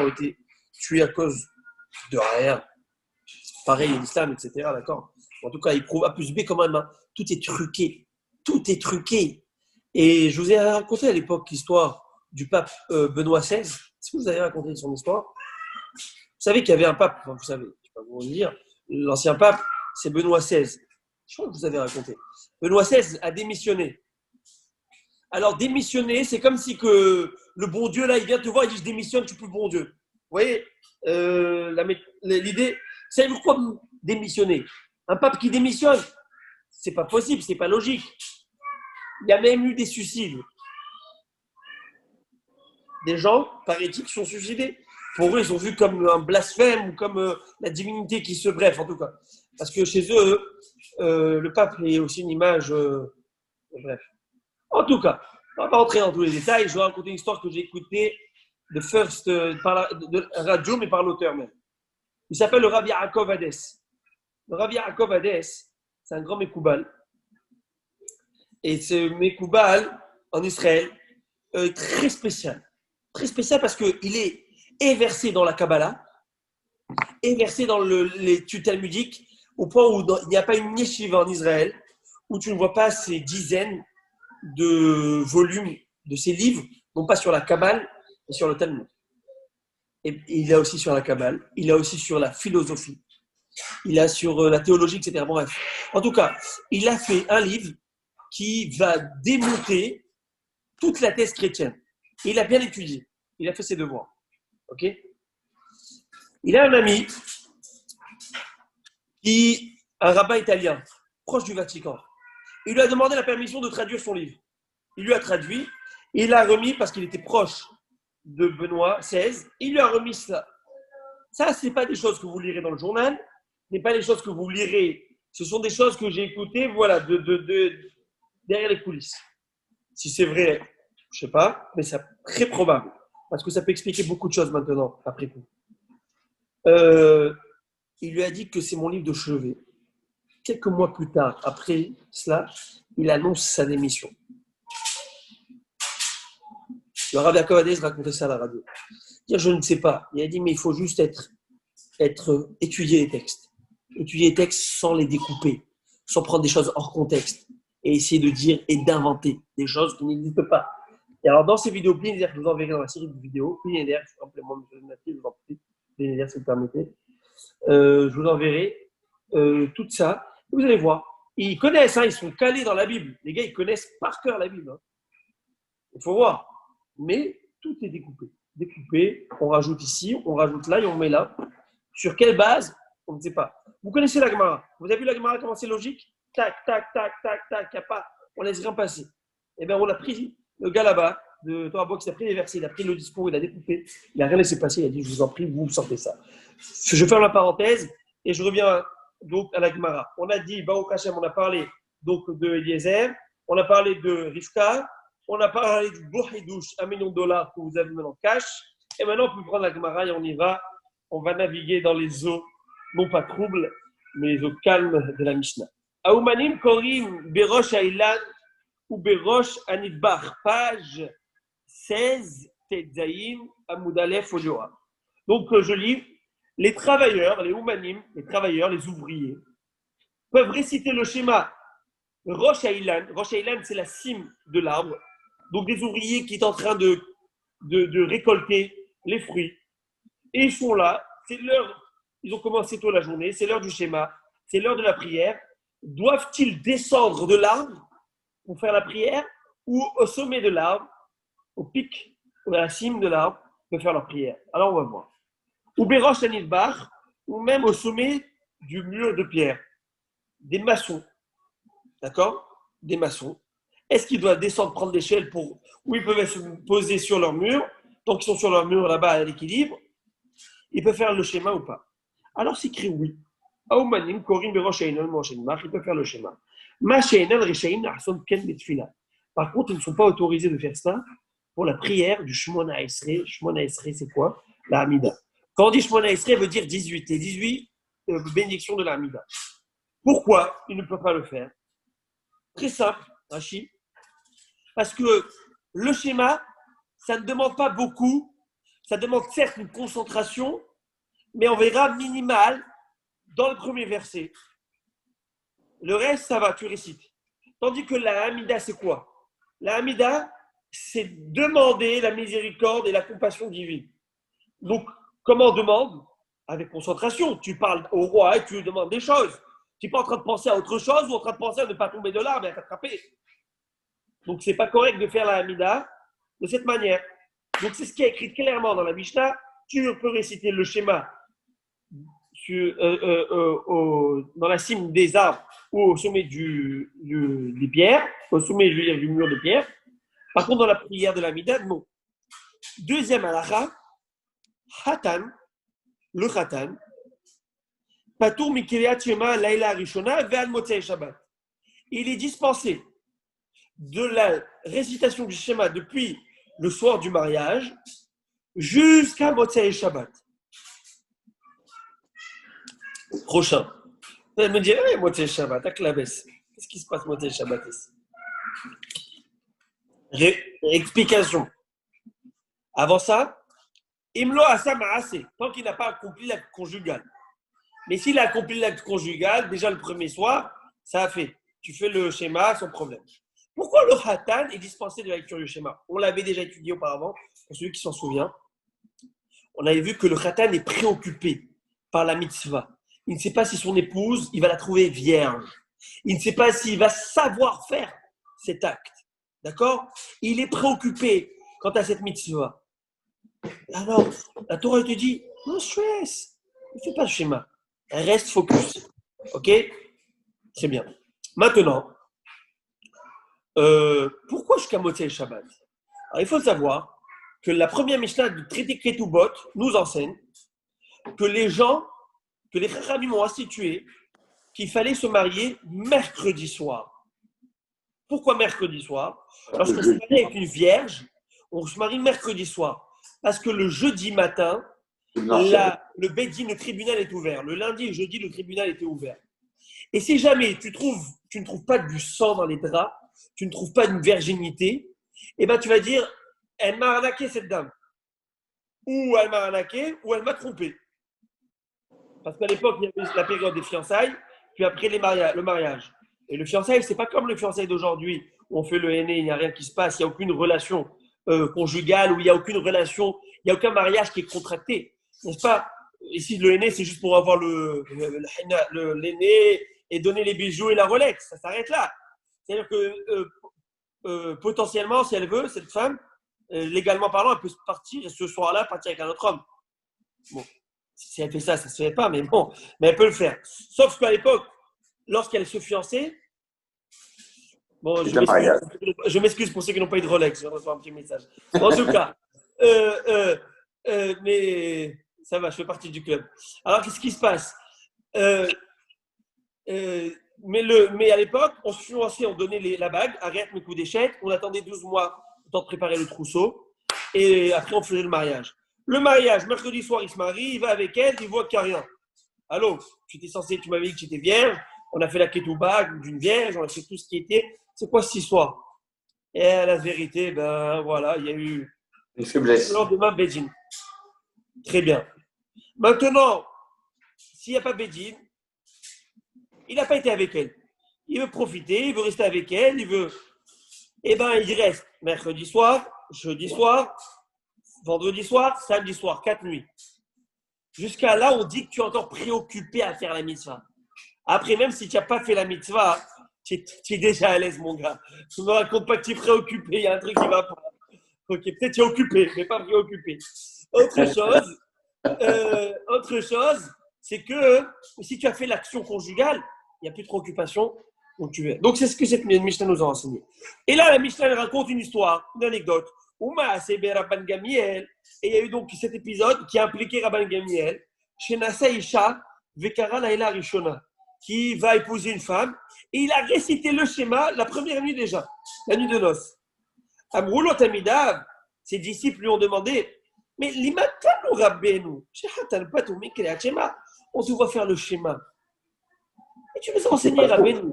ont été tués à cause de rien. Pareil, l'islam, etc. D'accord. En tout cas, il prouve A plus B quand même. Hein. Tout est truqué. Tout est truqué. Et je vous ai raconté à l'époque l'histoire du pape Benoît XVI. Est-ce que vous avez raconté son histoire? Vous savez qu'il y avait un pape, enfin, vous savez, je ne vais pas vous le dire, l'ancien pape, c'est Benoît XVI. Je crois que vous avez raconté. Benoît XVI a démissionné. Alors, démissionner, c'est comme si que le bon Dieu, là, il vient te voir et dit « Je démissionne, tu es plus le bon Dieu ». Vous voyez, l'idée, c'est pourquoi démissionner? Un pape qui démissionne, c'est pas possible, c'est pas logique. Il y a même eu des suicides. Des gens, par éthique, sont suicidés. Pour eux, ils sont vus comme un blasphème ou comme la divinité qui se… Bref, en tout cas. Parce que chez eux, le pape est aussi une image… bref. En tout cas, on ne va pas rentrer dans tous les détails. Je vais raconter une histoire que j'ai écoutée de radio, mais par l'auteur même. Il s'appelle le Rabbi Yaakov Hadès. Le Rabbi Yaakov Hadès, c'est un grand Mekoubal. Et ce Mekoubal, en Israël, est très spécial. Très spécial parce qu'il est versé dans la Kabbalah, versé dans l'étude talmudique, au point où il n'y a pas une yeshiva en Israël où tu ne vois pas ces dizaines de volumes de ces livres, non pas sur la Kabbale, et sur le Talmud. Et il a aussi sur la Kabbale, il a aussi sur la philosophie, il a sur la théologie, etc. Bref. En tout cas, il a fait un livre qui va démonter toute la thèse chrétienne. Et il a bien étudié. Il a fait ses devoirs. Ok ? Il a un ami un rabbin italien, proche du Vatican. Il lui a demandé la permission de traduire son livre. Il lui a traduit et il l'a remis parce qu'il était proche de Benoît XVI. Il lui a remis ça. Ça, ce n'est pas des choses que vous lirez dans le journal, ce n'est pas des choses que vous lirez. Ce sont des choses que j'ai écoutées, voilà, derrière les coulisses. Si c'est vrai, je ne sais pas, mais c'est très probable. Parce que ça peut expliquer beaucoup de choses maintenant, après coup. Il lui a dit que c'est mon livre de chevet. Quelques mois plus tard, après cela, il annonce sa démission. Le Rav Yaakov Adez racontait ça à la radio. Je ne sais pas. Il a dit, mais il faut juste étudier les textes. Étudier les textes sans les découper, sans prendre des choses hors contexte et essayer de dire et d'inventer des choses qui n'existent pas. Et alors, dans ces vidéos, je vous enverrai dans la série de vidéos, rappelez-moi, je vous en prie, si vous le permettez, je vous enverrai tout ça. Vous allez voir. Ils connaissent, ils sont calés dans la Bible. Les gars, ils connaissent par cœur la Bible. Il faut voir. Mais tout est découpé. Découpé, on rajoute ici, on rajoute là et on met là. Sur quelle base? On ne sait pas. Vous connaissez la Gemara. Vous avez vu la Gemara, comment c'est logique? Tac, tac, tac, tac, tac, il n'y a pas. On laisse rien passer. Eh bien, on a pris le gars là-bas, de Torah Box, il a pris les versets, il a pris le discours, il a découpé. Il n'a rien laissé passer. Il a dit, je vous en prie, vous sortez ça. Je ferme la parenthèse et je reviens donc à la Gemara. On a dit, Baruch Hashem, on a parlé donc de Eliezer, on a parlé de Rivka, on a parlé du Bohidouche, $1 million que vous avez maintenant cash. Et maintenant, on peut prendre la Gemara et on y va. On va naviguer dans les eaux, non pas troubles, mais les eaux calmes de la Mishnah. Aoumanim Korim Berosh Aïlan ou Berosh Anidbach, page 16, Tetzaïm, Amoudalef, Ojoa. Donc, je lis, les travailleurs, les Oumanim, les travailleurs, les ouvriers, peuvent réciter le schéma Rosh Aïlan. Rosh Aïlan, c'est la cime de l'arbre. Donc, des ouvriers qui sont en train de récolter les fruits. Et ils sont là, c'est l'heure, ils ont commencé tôt la journée, c'est l'heure du schéma, c'est l'heure de la prière. Doivent-ils descendre de l'arbre pour faire la prière ou au sommet de l'arbre, au pic, ou à la cime de l'arbre, pour faire leur prière? Alors, on va voir. Ou Bérosh Anidbach, ou même au sommet du mur de pierre. Des maçons, d'accord? Des maçons. Est-ce qu'ils doivent descendre, prendre l'échelle où ils peuvent se poser sur leur mur? Tant qu'ils sont sur leur mur là-bas à l'équilibre, ils peuvent faire le schéma ou pas? Alors, c'est écrit oui. Aoumanim, Korim, Berosh, Einon, Moshenmach, ils peuvent faire le schéma. Masheinan, Rishain, Arson, Ken, Betfila. Par contre, ils ne sont pas autorisés de faire ça pour la prière du Shmona Esrei. Shmona Esrei, c'est quoi? La Hamida. Quand on dit Shmona Esrei, veut dire 18. Et 18, bénédiction de la Hamida. Pourquoi ils ne peuvent pas le faire? Très simple, Rachid. Parce que le schéma, ça ne demande pas beaucoup. Ça demande certes une concentration, mais on verra minimal dans le premier verset. Le reste, ça va, tu récites. Tandis que la Hamida, c'est quoi? La Hamida, c'est demander la miséricorde et la compassion divine. Donc, comment on demande? Avec concentration. Tu parles au roi et tu lui demandes des choses. Tu n'es pas en train de penser à autre chose ou en train de penser à ne pas tomber de l'arbre et à t'attraper. Donc, ce n'est pas correct de faire la Hamida de cette manière. Donc, c'est ce qui est écrit clairement dans la Mishnah. Tu peux réciter le schéma dans la cime des arbres ou au sommet des pierres, au sommet, je veux dire, du mur de pierre. Par contre, dans la prière de la Hamida, non. Deuxième halakha, Khatan, le Khatan, Patour Mikriyat Shema Laila Rishona Ve'al Motzei Shabbat. Il est dispensé de la récitation du schéma depuis le soir du mariage jusqu'à Motzei Shabbat. Prochain. Vous allez me dire, Motzei Shabbat, à la baisse. Qu'est-ce qui se passe Motzei Shabbat ici? Explication. Avant ça, Imlo Asa Maase, tant qu'il n'a pas accompli l'acte conjugal. Mais s'il a accompli l'acte conjugal, déjà le premier soir, ça a fait. Tu fais le schéma sans problème. Pourquoi le Khatan est dispensé de la lecture du schéma? On l'avait déjà étudié auparavant, pour celui qui s'en souvient. On avait vu que le Khatan est préoccupé par la mitzvah. Il ne sait pas si son épouse, il va la trouver vierge. Il ne sait pas s'il va savoir faire cet acte. D'accord? Il est préoccupé quant à cette mitzvah. Alors, la Torah te dit, non stress, ne fais pas le schéma. Reste focus. Ok? C'est bien. Maintenant, pourquoi je camotais le Shabbat? Alors, il faut savoir que la première Mishnah du traité Ketubot nous enseigne que les Chachamim ont institué qu'il fallait se marier mercredi soir. Pourquoi mercredi soir? Lorsqu'on se marie avec une vierge, on se marie mercredi soir. Parce que le jeudi matin, le Beddin, le tribunal est ouvert. Le lundi et jeudi, le tribunal était ouvert. Et si jamais tu ne trouves pas du sang dans les draps, tu ne trouves pas une virginité, eh ben tu vas dire, elle m'a arnaqué cette dame. Ou elle m'a arnaqué, ou elle m'a trompé. Parce qu'à l'époque, il y avait la période des fiançailles, puis après le mariage. Et le fiançailles, c'est pas comme le fiançailles d'aujourd'hui, où on fait le henné, il n'y a rien qui se passe, il n'y a aucune relation conjugale, où il n'y a aucune relation, il n'y a aucun mariage qui est contracté. N'est-ce pas? Ici, le henné, c'est juste pour avoir l'aîné et donner les bijoux et la Rolex. Ça s'arrête là. C'est-à-dire que potentiellement, si elle veut, cette femme, légalement parlant, elle peut partir et ce soir-là partir avec un autre homme. Bon, si elle fait ça, ça ne se fait pas, mais bon, mais elle peut le faire. Sauf qu'à l'époque, lorsqu'elle se fiançait, bon, je m'excuse pour ceux qui n'ont pas eu de Rolex, je reçois un petit message. En tout cas, mais ça va, je fais partie du club. Alors, qu'est-ce qui se passe? Mais à l'époque, on se fiançait, on donnait la bague, arrête mes coups d'échec, on attendait 12 mois, le temps de préparer le trousseau, et après on faisait le mariage. Le mariage, mercredi soir, il se marie, il va avec elle, il voit qu'il n'y a rien. Allô, tu m'avais dit que tu étais vierge, on a fait la ketouba d'une vierge, on a fait tout ce qui était. C'est quoi cette histoire? Et la vérité, ben voilà, il y a eu une faiblesse. Le lendemain, Bédine. Très bien. Maintenant, s'il n'y a pas Bédine, il n'a pas été avec elle. Il veut profiter, il veut rester avec elle, eh ben, il reste mercredi soir, jeudi soir, vendredi soir, samedi soir, 4 nuits. Jusqu'à là, on dit que tu es encore préoccupé à faire la mitzvah. Après, même si tu n'as pas fait la mitzvah, tu es déjà à l'aise, mon gars. Tu ne me racontes pas que tu es préoccupé, il y a un truc qui ne va pas. Ok, peut-être tu es occupé, mais pas préoccupé. Autre chose, c'est que si tu as fait l'action conjugale, il n'y a plus de préoccupation. Donc, c'est ce que cette Mishnah nous a enseigné. Et là, la Mishnah elle raconte une histoire, une anecdote. Ouma, c'est Rabban Gamiel. Et il y a eu donc cet épisode qui a impliqué Rabban Gamiel, chez Nasa Isha, Vekara Laila Rishona, qui va épouser une femme. Et il a récité le schéma la première nuit déjà, la nuit de noces. Amroulo Tamidav, ses disciples lui ont demandé, mais l'imatanou Rabbenu, on te voit faire le schéma. Et tu nous as enseigné, Rabbenu,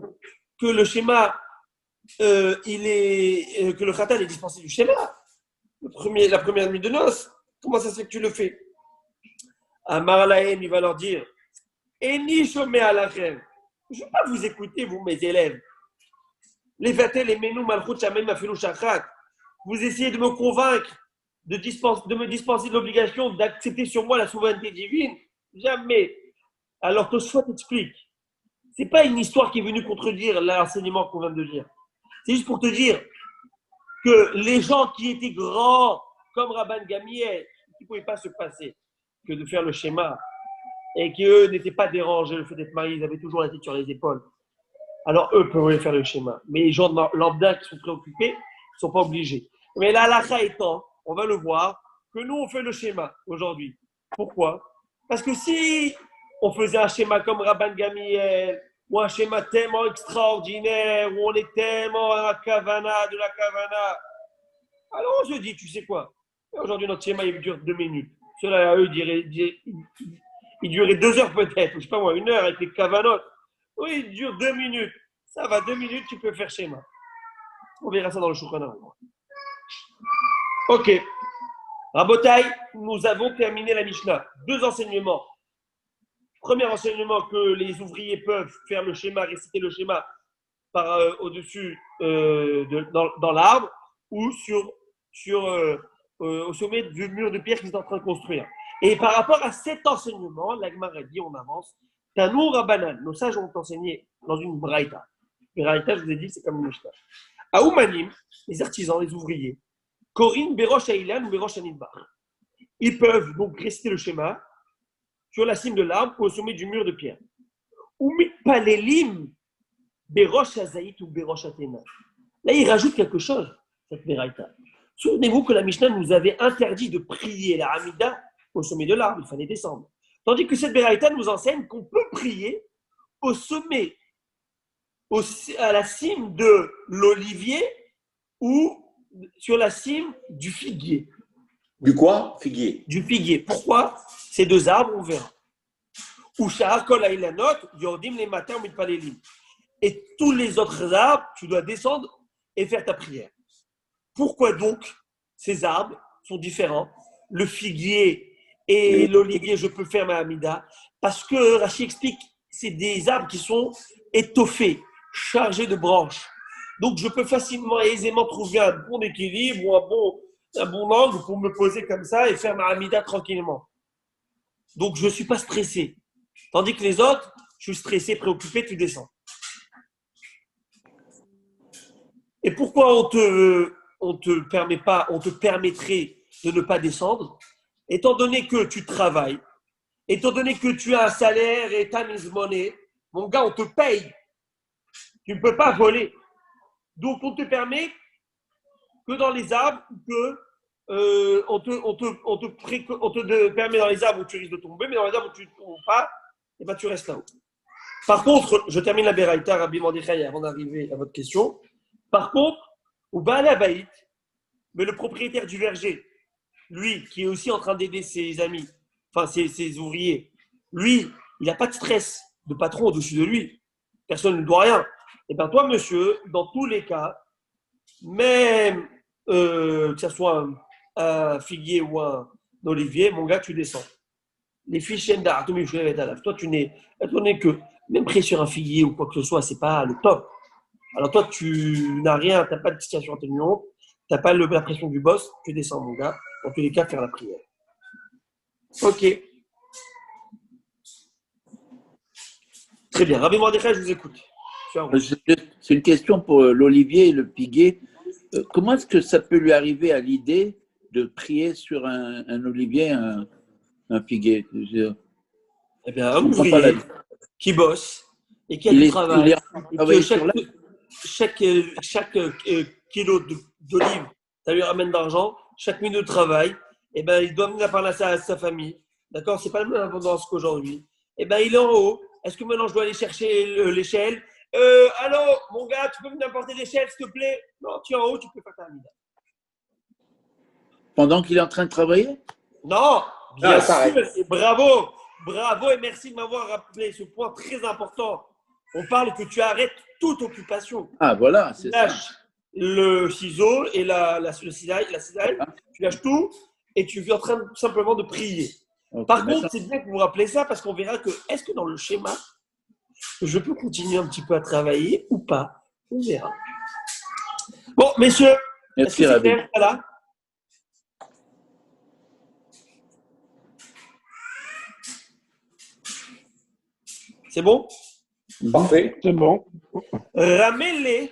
que le schéma, que le khatan est dispensé du schéma. La première nuit de noces. Comment ça se fait que tu le fais? Amar Lahem, il va leur dire, Eni shomé alachem. Je ne vais pas vous écouter, vous, mes élèves. Les vatel, les menou, malchut, shamem, afilou, shachrat. Vous essayez de me convaincre, de me dispenser de l'obligation d'accepter sur moi la souveraineté divine. Jamais. Alors, Tosfot t'explique. Ce n'est pas une histoire qui est venue contredire l'enseignement qu'on vient de lire. C'est juste pour te dire que les gens qui étaient grands, comme Rabban Gamiel, qui ne pouvaient pas se passer que de faire le schéma, et qu'eux n'étaient pas dérangés le fait d'être mariés, ils avaient toujours la tête sur les épaules. Alors eux pouvaient faire le schéma. Mais les gens lambda qui sont préoccupés ne sont pas obligés. Mais la halakha étant, on va le voir, que nous on fait le schéma aujourd'hui. Pourquoi? Parce que si on faisait un schéma comme Rabban Gamiel, ou un schéma tellement extraordinaire, où on est tellement à la kavana, de la kavana, alors je dis, tu sais quoi? Aujourd'hui notre schéma il dure 2 minutes. Cela, eux, il durait 2 heures peut-être, ou je sais pas moi, 1 heure avec les kavanotes. Oui, il dure 2 minutes. Ça va, 2 minutes, tu peux faire schéma. On verra ça dans le Shulchan Aruch. Ok. Rabotai, nous avons terminé la Mishnah. 2 enseignements. Premier enseignement, que les ouvriers peuvent faire le schéma, réciter le schéma par au-dessus dans l'arbre ou au sommet du mur de pierre qu'ils sont en train de construire. Et par rapport à cet enseignement, l'Agmara dit, on avance, Tanour Rabbanan, nos sages ont enseigné dans une braïta. Une braïta, je vous ai dit, c'est comme une Mishnah. À Oumanim, les artisans, les ouvriers, Corinne, Berosh Aïlan ou Berosh Anidbar. Ils peuvent donc rester le schéma sur la cime de l'arbre ou au sommet du mur de pierre. Ou Mitpalelim, Berosh Azaït ou Berosh Athéna. Là, il rajoute quelque chose, cette braïta. Souvenez-vous que la Mishnah nous avait interdit de prier la Hamida au sommet de l'arbre, il fallait descendre. Tandis que cette braïta nous enseigne qu'on peut prier au sommet, à la cime de l'olivier ou sur la cime du figuier. Du quoi? Figuier. Du figuier. Pourquoi? Ces deux arbres, on verra. Ou Shahar Kol Ailanot, Yordim les matins, Mitpalelim. Et tous les autres arbres, tu dois descendre et faire ta prière. Pourquoi donc ces arbres sont différents? Le figuier et l'olivier, je peux faire ma Hamida. Parce que Rashi explique, c'est des arbres qui sont étoffés, chargés de branches. Donc, je peux facilement et aisément trouver un bon équilibre ou un bon angle pour me poser comme ça et faire ma Hamida tranquillement. Donc, je ne suis pas stressé. Tandis que les autres, je suis stressé, préoccupé, tu descends. Et pourquoi on te permettrait de ne pas descendre? Étant donné que tu travailles, étant donné que tu as un salaire et tu as une monnaie, mon gars, on te paye. Tu ne peux pas voler. Donc, on te permet que dans les arbres, on te permet dans les arbres où tu risques de tomber, mais dans les arbres où tu ne tombes pas, et ben, tu restes là-haut. Par contre, je termine la Beraïta, Rabbi Mordechai, avant d'arriver à votre question. Par contre, au Baal Habayit, mais le propriétaire du verger, lui, qui est aussi en train d'aider ses amis, enfin ses ouvriers, lui, il n'a pas de stress de patron au-dessus de lui. Personne ne lui doit rien. Et bien toi, monsieur, dans tous les cas, même que ce soit un figuier ou un olivier, mon gars, tu descends. Les fiches d'art, toi, tu n'es que, même pris sur un figuier ou quoi que ce soit, c'est pas le top. Alors toi, tu n'as rien, tu n'as pas de situation atténuante, tu n'as pas la pression du boss, tu descends, mon gars. Dans tous les cas, faire la prière. Ok. Très bien. Rabbi Mordechai, je vous écoute. C'est une question pour l'olivier et le piguet. Comment est-ce que ça peut lui arriver à l'idée de prier sur un olivier, un piguet? Eh bien, un ouvrier qui bosse et qui a du travail. Chaque kilo d'olive, ça lui ramène d'argent. Chaque minute de travail, eh ben, il doit amener la parnasse à sa famille. D'accord? C'est pas la même abondance qu'aujourd'hui. Eh ben, il est en haut. Est-ce que maintenant je dois aller chercher l'échelle? Allô, mon gars, tu peux venir apporter l'échelle, s'il te plaît? Non, tu es en haut, tu peux faire ta Hamida. Pendant qu'il est en train de travailler? Non, bien sûr. Et bravo et merci de m'avoir rappelé ce point très important. On parle que tu arrêtes toute occupation. Ah, voilà, c'est ça. Le ciseau et la cisaille, tu lâches tout et tu es en train simplement de prier. Okay, par contre, c'est bien que vous vous rappelez ça parce qu'on verra que est-ce que dans le schéma, je peux continuer un petit peu à travailler ou pas? On verra. Bon, messieurs, merci, est-ce que c'est clair là? C'est bon? Parfait. C'est bon. Ramele,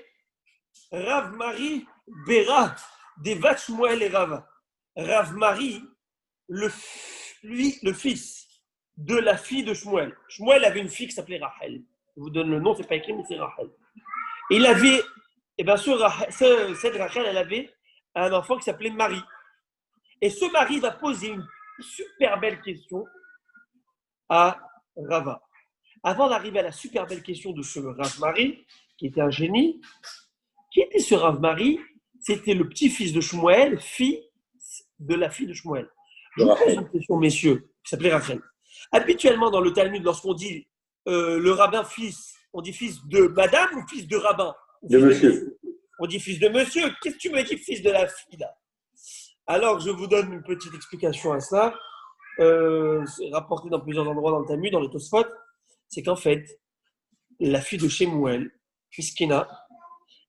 Rav Mari, Bera, Devat Shmuel et Rava. Rav Mari, le fils de la fille de Shmuel. Shmuel avait une fille qui s'appelait Rachel. Je vous donne le nom, c'est pas écrit, mais c'est Rachel. Et il avait, et bien sûr, cette Rachel, elle avait un enfant qui s'appelait Marie. Et ce mari va poser une super belle question à Rava. Avant d'arriver à la super belle question de ce Rav Mari, qui était un génie, qui était ce Rav Mari? C'était le petit-fils de Shmuel, fils de la fille de Shmuel. Je vous pose une question, messieurs, qui s'appelait Rachel. Habituellement, dans le Talmud, lorsqu'on dit le rabbin fils, on dit fils de madame ou fils de rabbin? De monsieur. On dit fils de monsieur. Qu'est-ce que tu me dis, fils de la fille là? Alors, je vous donne une petite explication à ça. C'est rapporté dans plusieurs endroits dans le Talmud, dans les Tosfot. C'est qu'en fait, la fille de Shemuel, Miskina,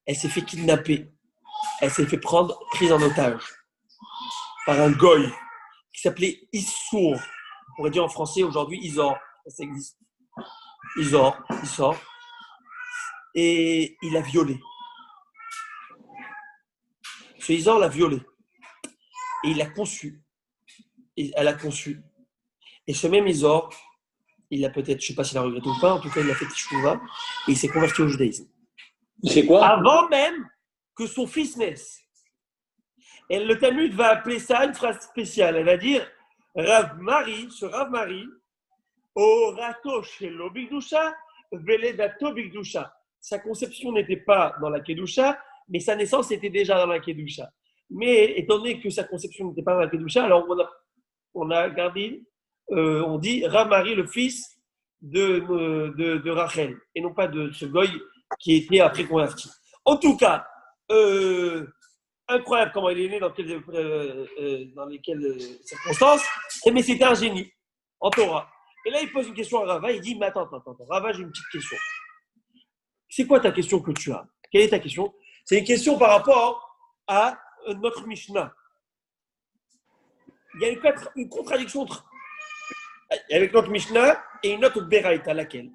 elle s'est fait kidnapper. Elle s'est fait prise en otage par un goy qui s'appelait Issour. On pourrait dire en français aujourd'hui Isor. Ça existe. Isor. Et il l'a violée. Ce Isor l'a violée. Et il l'a conçue. Et elle a conçu. Et ce même Isor, il a peut-être, je ne sais pas s'il a regretté ou pas, en tout cas il a fait Teshuvah et il s'est converti au judaïsme. C'est quoi? Avant même que son fils naisse. Et le Talmud va appeler ça une phrase spéciale. Elle va dire Rav Mari, ce Rav Mari, Orato shelo bigdusha, veledato bigdusha. Sa conception n'était pas dans la Kedusha, mais sa naissance était déjà dans la Kedusha. Mais étant donné que sa conception n'était pas dans la Kedusha, alors on a gardé, on dit Rav Mari, le fils de Rachel, et non pas de ce goy qui était après converti. En tout cas, incroyable comment il est né, dans lesquelles circonstances, mais c'était un génie en Torah. Et là, il pose une question à Rava, il dit, mais attends, Rava, j'ai une petite question. C'est quoi ta question que tu as? Quelle est ta question? C'est une question par rapport à notre Mishnah. Il y a une contradiction avec notre Mishnah et une autre Beraïta, laquelle?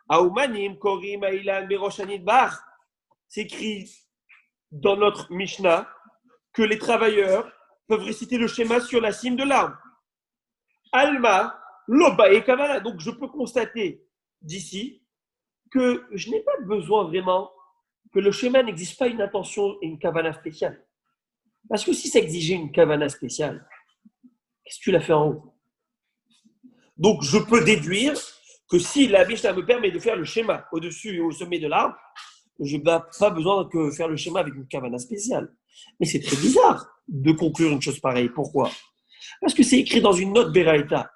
Aoumanim, Korim, Ailan, Beroshanit, Bar. C'est écrit dans notre Mishnah que les travailleurs peuvent réciter le schéma sur la cime de l'arbre. Alma, Loba et Kavala. Donc je peux constater d'ici que je n'ai pas besoin vraiment que le schéma n'exige pas une intention et une kavana spéciale. Parce que si ça exigeait une kavana spéciale, qu'est-ce que tu l'as fait en haut? Donc je peux déduire que si la Mishnah me permet de faire le schéma au-dessus et au sommet de l'arbre, je n'ai pas besoin de faire le schéma avec une kavana spéciale. Mais c'est très bizarre de conclure une chose pareille. Pourquoi? Parce que c'est écrit dans une note Beraïta,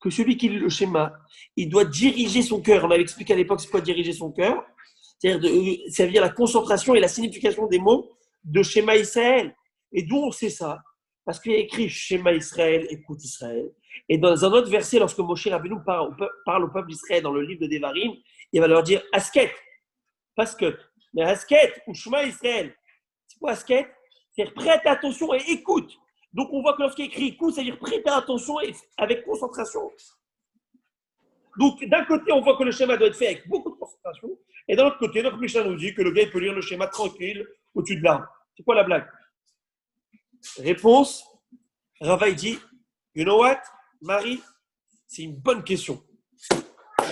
que celui qui lit le schéma, il doit diriger son cœur. On avait expliqué à l'époque c'est quoi diriger son cœur. C'est-à-dire la concentration et la signification des mots de schéma Israël. Et d'où on sait ça? Parce qu'il y a écrit schéma Israël, écoute Israël. Et dans un autre verset, lorsque Moshe Rabbeinu parle au peuple d'Israël dans le livre de Devarim, il va leur dire asket, pas sket. Mais asket ou schéma Israël. C'est quoi asket? C'est-à-dire prête attention et écoute. Donc on voit que lorsqu'il écrit écoute, c'est-à-dire prête attention et avec concentration. Donc d'un côté, on voit que le schéma doit être fait avec beaucoup de concentration. Et d'un autre côté, notre Mishnah nous dit que le gars il peut lire le schéma tranquille au-dessus de l'arbre. C'est quoi la blague? Réponse, Rava il dit, you know what, Marie, c'est une bonne question.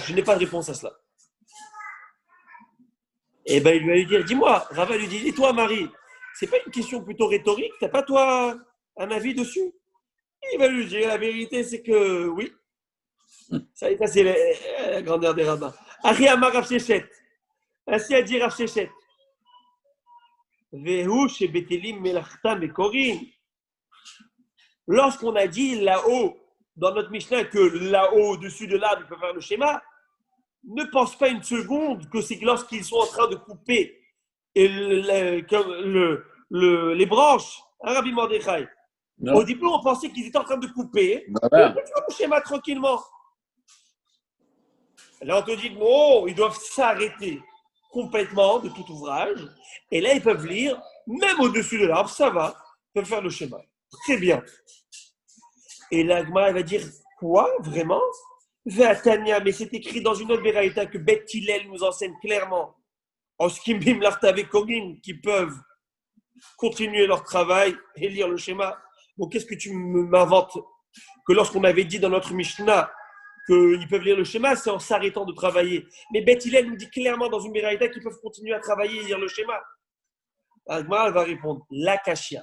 Je n'ai pas de réponse à cela. Et bien il lui dire, dis-moi, Rava lui dit, dis-toi Marie, c'est pas une question plutôt rhétorique, t'as pas toi un avis dessus? Il va lui dire, la vérité c'est que oui. Ça c'est la grandeur des rabbins. Ariama Rav Shechet. Ainsi a dit Rav Shechet. Vehu chez Betelim Melachtam et Korin. Lorsqu'on a dit là-haut, dans notre Mishnah, que là-haut, au-dessus de l'arbre, il peut faire le schéma, ne pense pas une seconde que c'est lorsqu'ils sont en train de couper les branches, hein, Rabbi Mordechai. Au début, on pensait qu'ils étaient en train de couper. Voilà. On peut faire le schéma tranquillement. Là, on te dit non, ils doivent s'arrêter complètement de tout ouvrage. Et là, ils peuvent lire, même au-dessus de l'arbre, ça va, ils peuvent faire le schéma. Très bien. Et l'Agma, elle va dire, quoi, vraiment? Ve'atania, mais c'est écrit dans une autre Beraïta que Bet Hillel nous enseigne clairement, en Skimbim Lartave Kogim, qui peuvent continuer leur travail et lire le schéma. Bon, qu'est-ce que tu m'inventes? Que lorsqu'on avait dit dans notre Mishnah qu'ils peuvent lire le schéma, c'est en s'arrêtant de travailler. Mais Bet Hillel nous dit clairement dans une Beraïta qu'ils peuvent continuer à travailler et lire le schéma. L'Agma, elle va répondre, l'Akashia.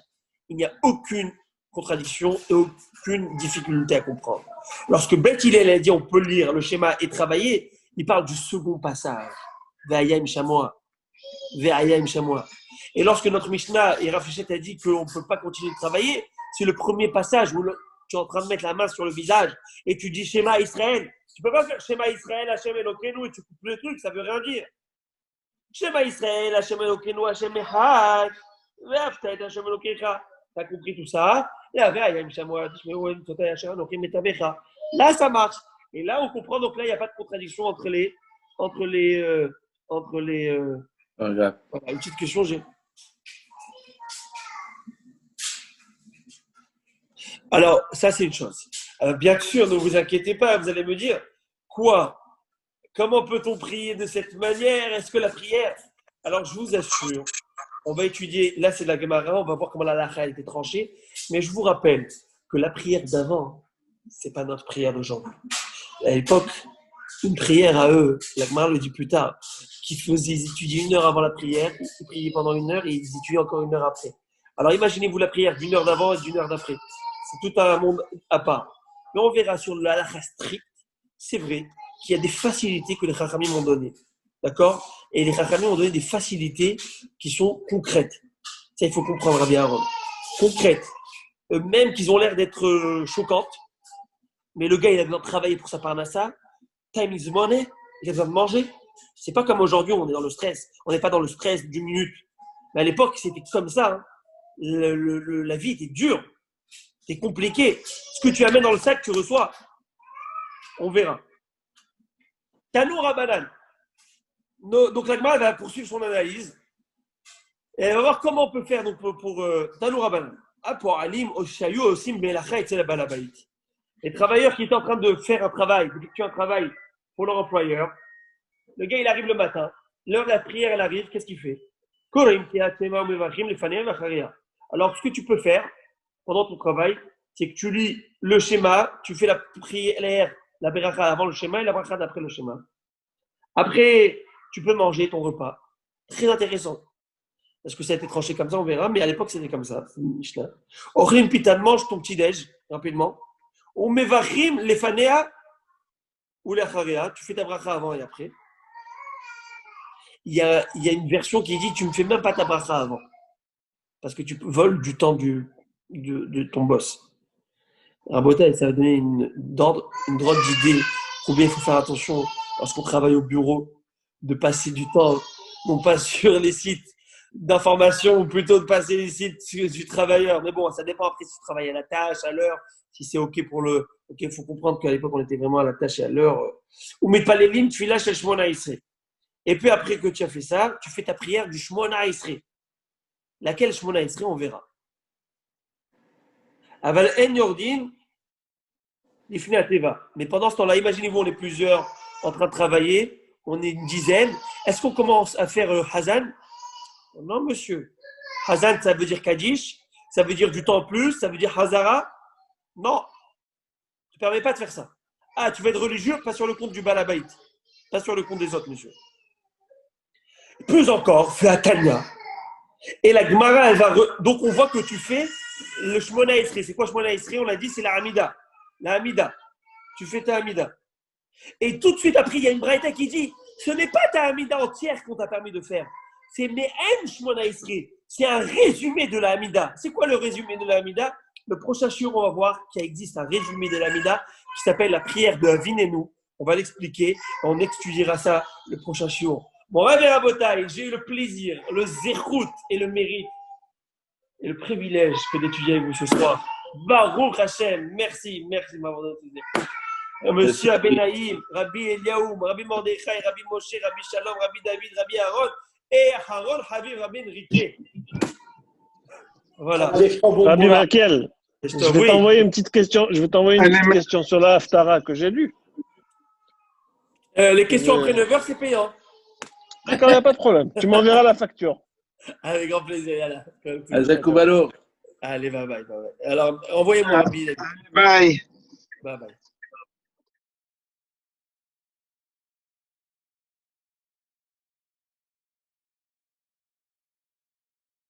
Il n'y a aucune contradiction et aucune difficulté à comprendre. Lorsque Bet Hillel a dit on peut lire le schéma et travailler, il parle du second passage. Ve'ayim shamoa. Ve'ayim shamoa. Et lorsque notre Mishnah et Rav Shechet a dit qu'on ne peut pas continuer de travailler, c'est le premier passage où tu es en train de mettre la main sur le visage et tu dis schéma Israël. Tu ne peux pas faire schéma Israël, Hashem Elokeinu et tu coupes le truc, ça ne veut rien dire. Schéma Israël, Hashem Elokeinu, Hashem Echad. Ve'afta et Hashem Elokecha. Tu as compris tout ça. Là, ça marche. Et là, on comprend. Donc là, il n'y a pas de contradiction entre les entre les. Voilà. Voilà, une petite question, j'ai. Alors, ça, c'est une chose. Bien sûr, ne vous inquiétez pas, vous allez me dire, quoi? Comment peut-on prier de cette manière? Est-ce que la prière. Alors, je vous assure, on va étudier, là, c'est de la Gemara, on va voir comment la halakha a été tranchée, mais je vous rappelle que la prière d'avant, c'est pas notre prière d'aujourd'hui. À l'époque, une prière à eux, la Gemara le dit plus tard, ils étudiaient 1 heure avant la prière, ils priaient pendant 1 heure et ils étudiaient encore 1 heure après. Alors imaginez-vous la prière d'1 heure d'avant et d'1 heure d'après. C'est tout un monde à part. Mais on verra sur la halakha stricte, c'est vrai qu'il y a des facilités que les Chachamim ont données. D'accord? Et les Chachamim ont donné des facilités qui sont concrètes. Ça, il faut comprendre, Rabbi Aaron. Concrètes. Même qu'ils ont l'air d'être choquantes. Mais le gars, il a besoin de travailler pour sa parnassa. Time is money. Il a besoin de manger. C'est pas comme aujourd'hui, on est dans le stress. On n'est pas dans le stress d'une minute. Mais à l'époque, c'était comme ça. Hein. La vie était dure. C'était compliqué. Ce que tu amènes dans le sac, tu reçois. On verra. Tanour Rabanan. Donc la Gemara va poursuivre son analyse. Et elle va voir comment on peut faire donc, pour Tanour Rabanan. Pour Alim, Oshayu, Osim, Melacha et Tselabalabaït. Les travailleurs qui étaient en train de faire un travail, d'effectuer un travail pour leur employeur, le gars il arrive le matin, l'heure de la prière elle arrive, qu'est-ce qu'il fait? Alors ce que tu peux faire pendant ton travail, c'est que tu lis le schéma, tu fais la prière, la beracha avant le schéma et la beracha d'après le schéma. Après, tu peux manger ton repas. Très intéressant. Est-ce que ça a été tranché comme ça? On verra. Mais à l'époque, c'était comme ça. C'est une Mishnah. Ochrim pitan, mange ton petit-déj rapidement. On mevachim les fanea ou les charéa. Tu fais ta bracha avant et après. Il y a une version qui dit tu ne fais même pas ta bracha avant. Parce que tu voles du temps de ton boss. Rabotai, ça va donner une drôle d'idée combien il faut faire attention lorsqu'on travaille au bureau de passer du temps, non pas sur les sites d'information, ou plutôt de passer les sites du travailleur. Mais bon, ça dépend après si tu travailles à la tâche, à l'heure, si c'est OK pour le. OK, il faut comprendre qu'à l'époque, on était vraiment à la tâche et à l'heure. Ou mais pas les lignes, tu lâches le Shmona Esrei. Et puis après que tu as fait ça, tu fais ta prière du Shmona Esrei. Laquelle Shmona Esrei, on verra. Aval en yordin, l'ifne ateva. Mais pendant ce temps-là, imaginez-vous, on est plusieurs en train de travailler, on est une dizaine. Est-ce qu'on commence à faire Hazan? Non, monsieur. Hazan, ça veut dire Kaddish, ça veut dire du temps en plus, ça veut dire Hazara. Non, tu ne permets pas de faire ça. Ah, tu veux être religieux, pas sur le compte du Balabait, pas sur le compte des autres, monsieur. Plus encore, fais Atania. Et la Gemara, elle va. Donc, on voit que tu fais le Shmona Esrei. C'est quoi Shmona Esrei? On l'a dit, c'est la Hamida. La Hamida. Tu fais ta Hamida. Et tout de suite après, il y a une braïta qui dit ce n'est pas ta Hamida entière qu'on t'a permis de faire. C'est Me'en Shmona Esrei. C'est un résumé de la Hamida. C'est quoi le résumé de la Hamida? Le prochain shiur, on va voir qu'il existe un résumé de la Hamida qui s'appelle la prière de Avinenu. On va l'expliquer. On étudiera ça le prochain shiur. Bon, Rabbi Rabotai, j'ai eu le plaisir, le zérout et le mérite et le privilège d'étudier avec vous ce soir. Baruch Hashem, merci de m'avoir donné. Monsieur Abenaïm, Rabbi Eliaoum, Rabbi Mordechai, Rabbi Moshe, Rabbi Shalom, Rabbi David, Rabbi Aaron et Aaron Habib Rabbi Enrique. Voilà. Rabbi Raquel, je vais t'envoyer une petite question. Je vais t'envoyer une petite question sur la Haftara que j'ai lue. Les questions après 9h, c'est payant. D'accord, il n'y a pas de problème. Tu m'enverras la facture. Avec grand plaisir. Azakoubalo. Allez, bye bye. Alors, envoyez-moi Rabbi. Bye. Bye bye.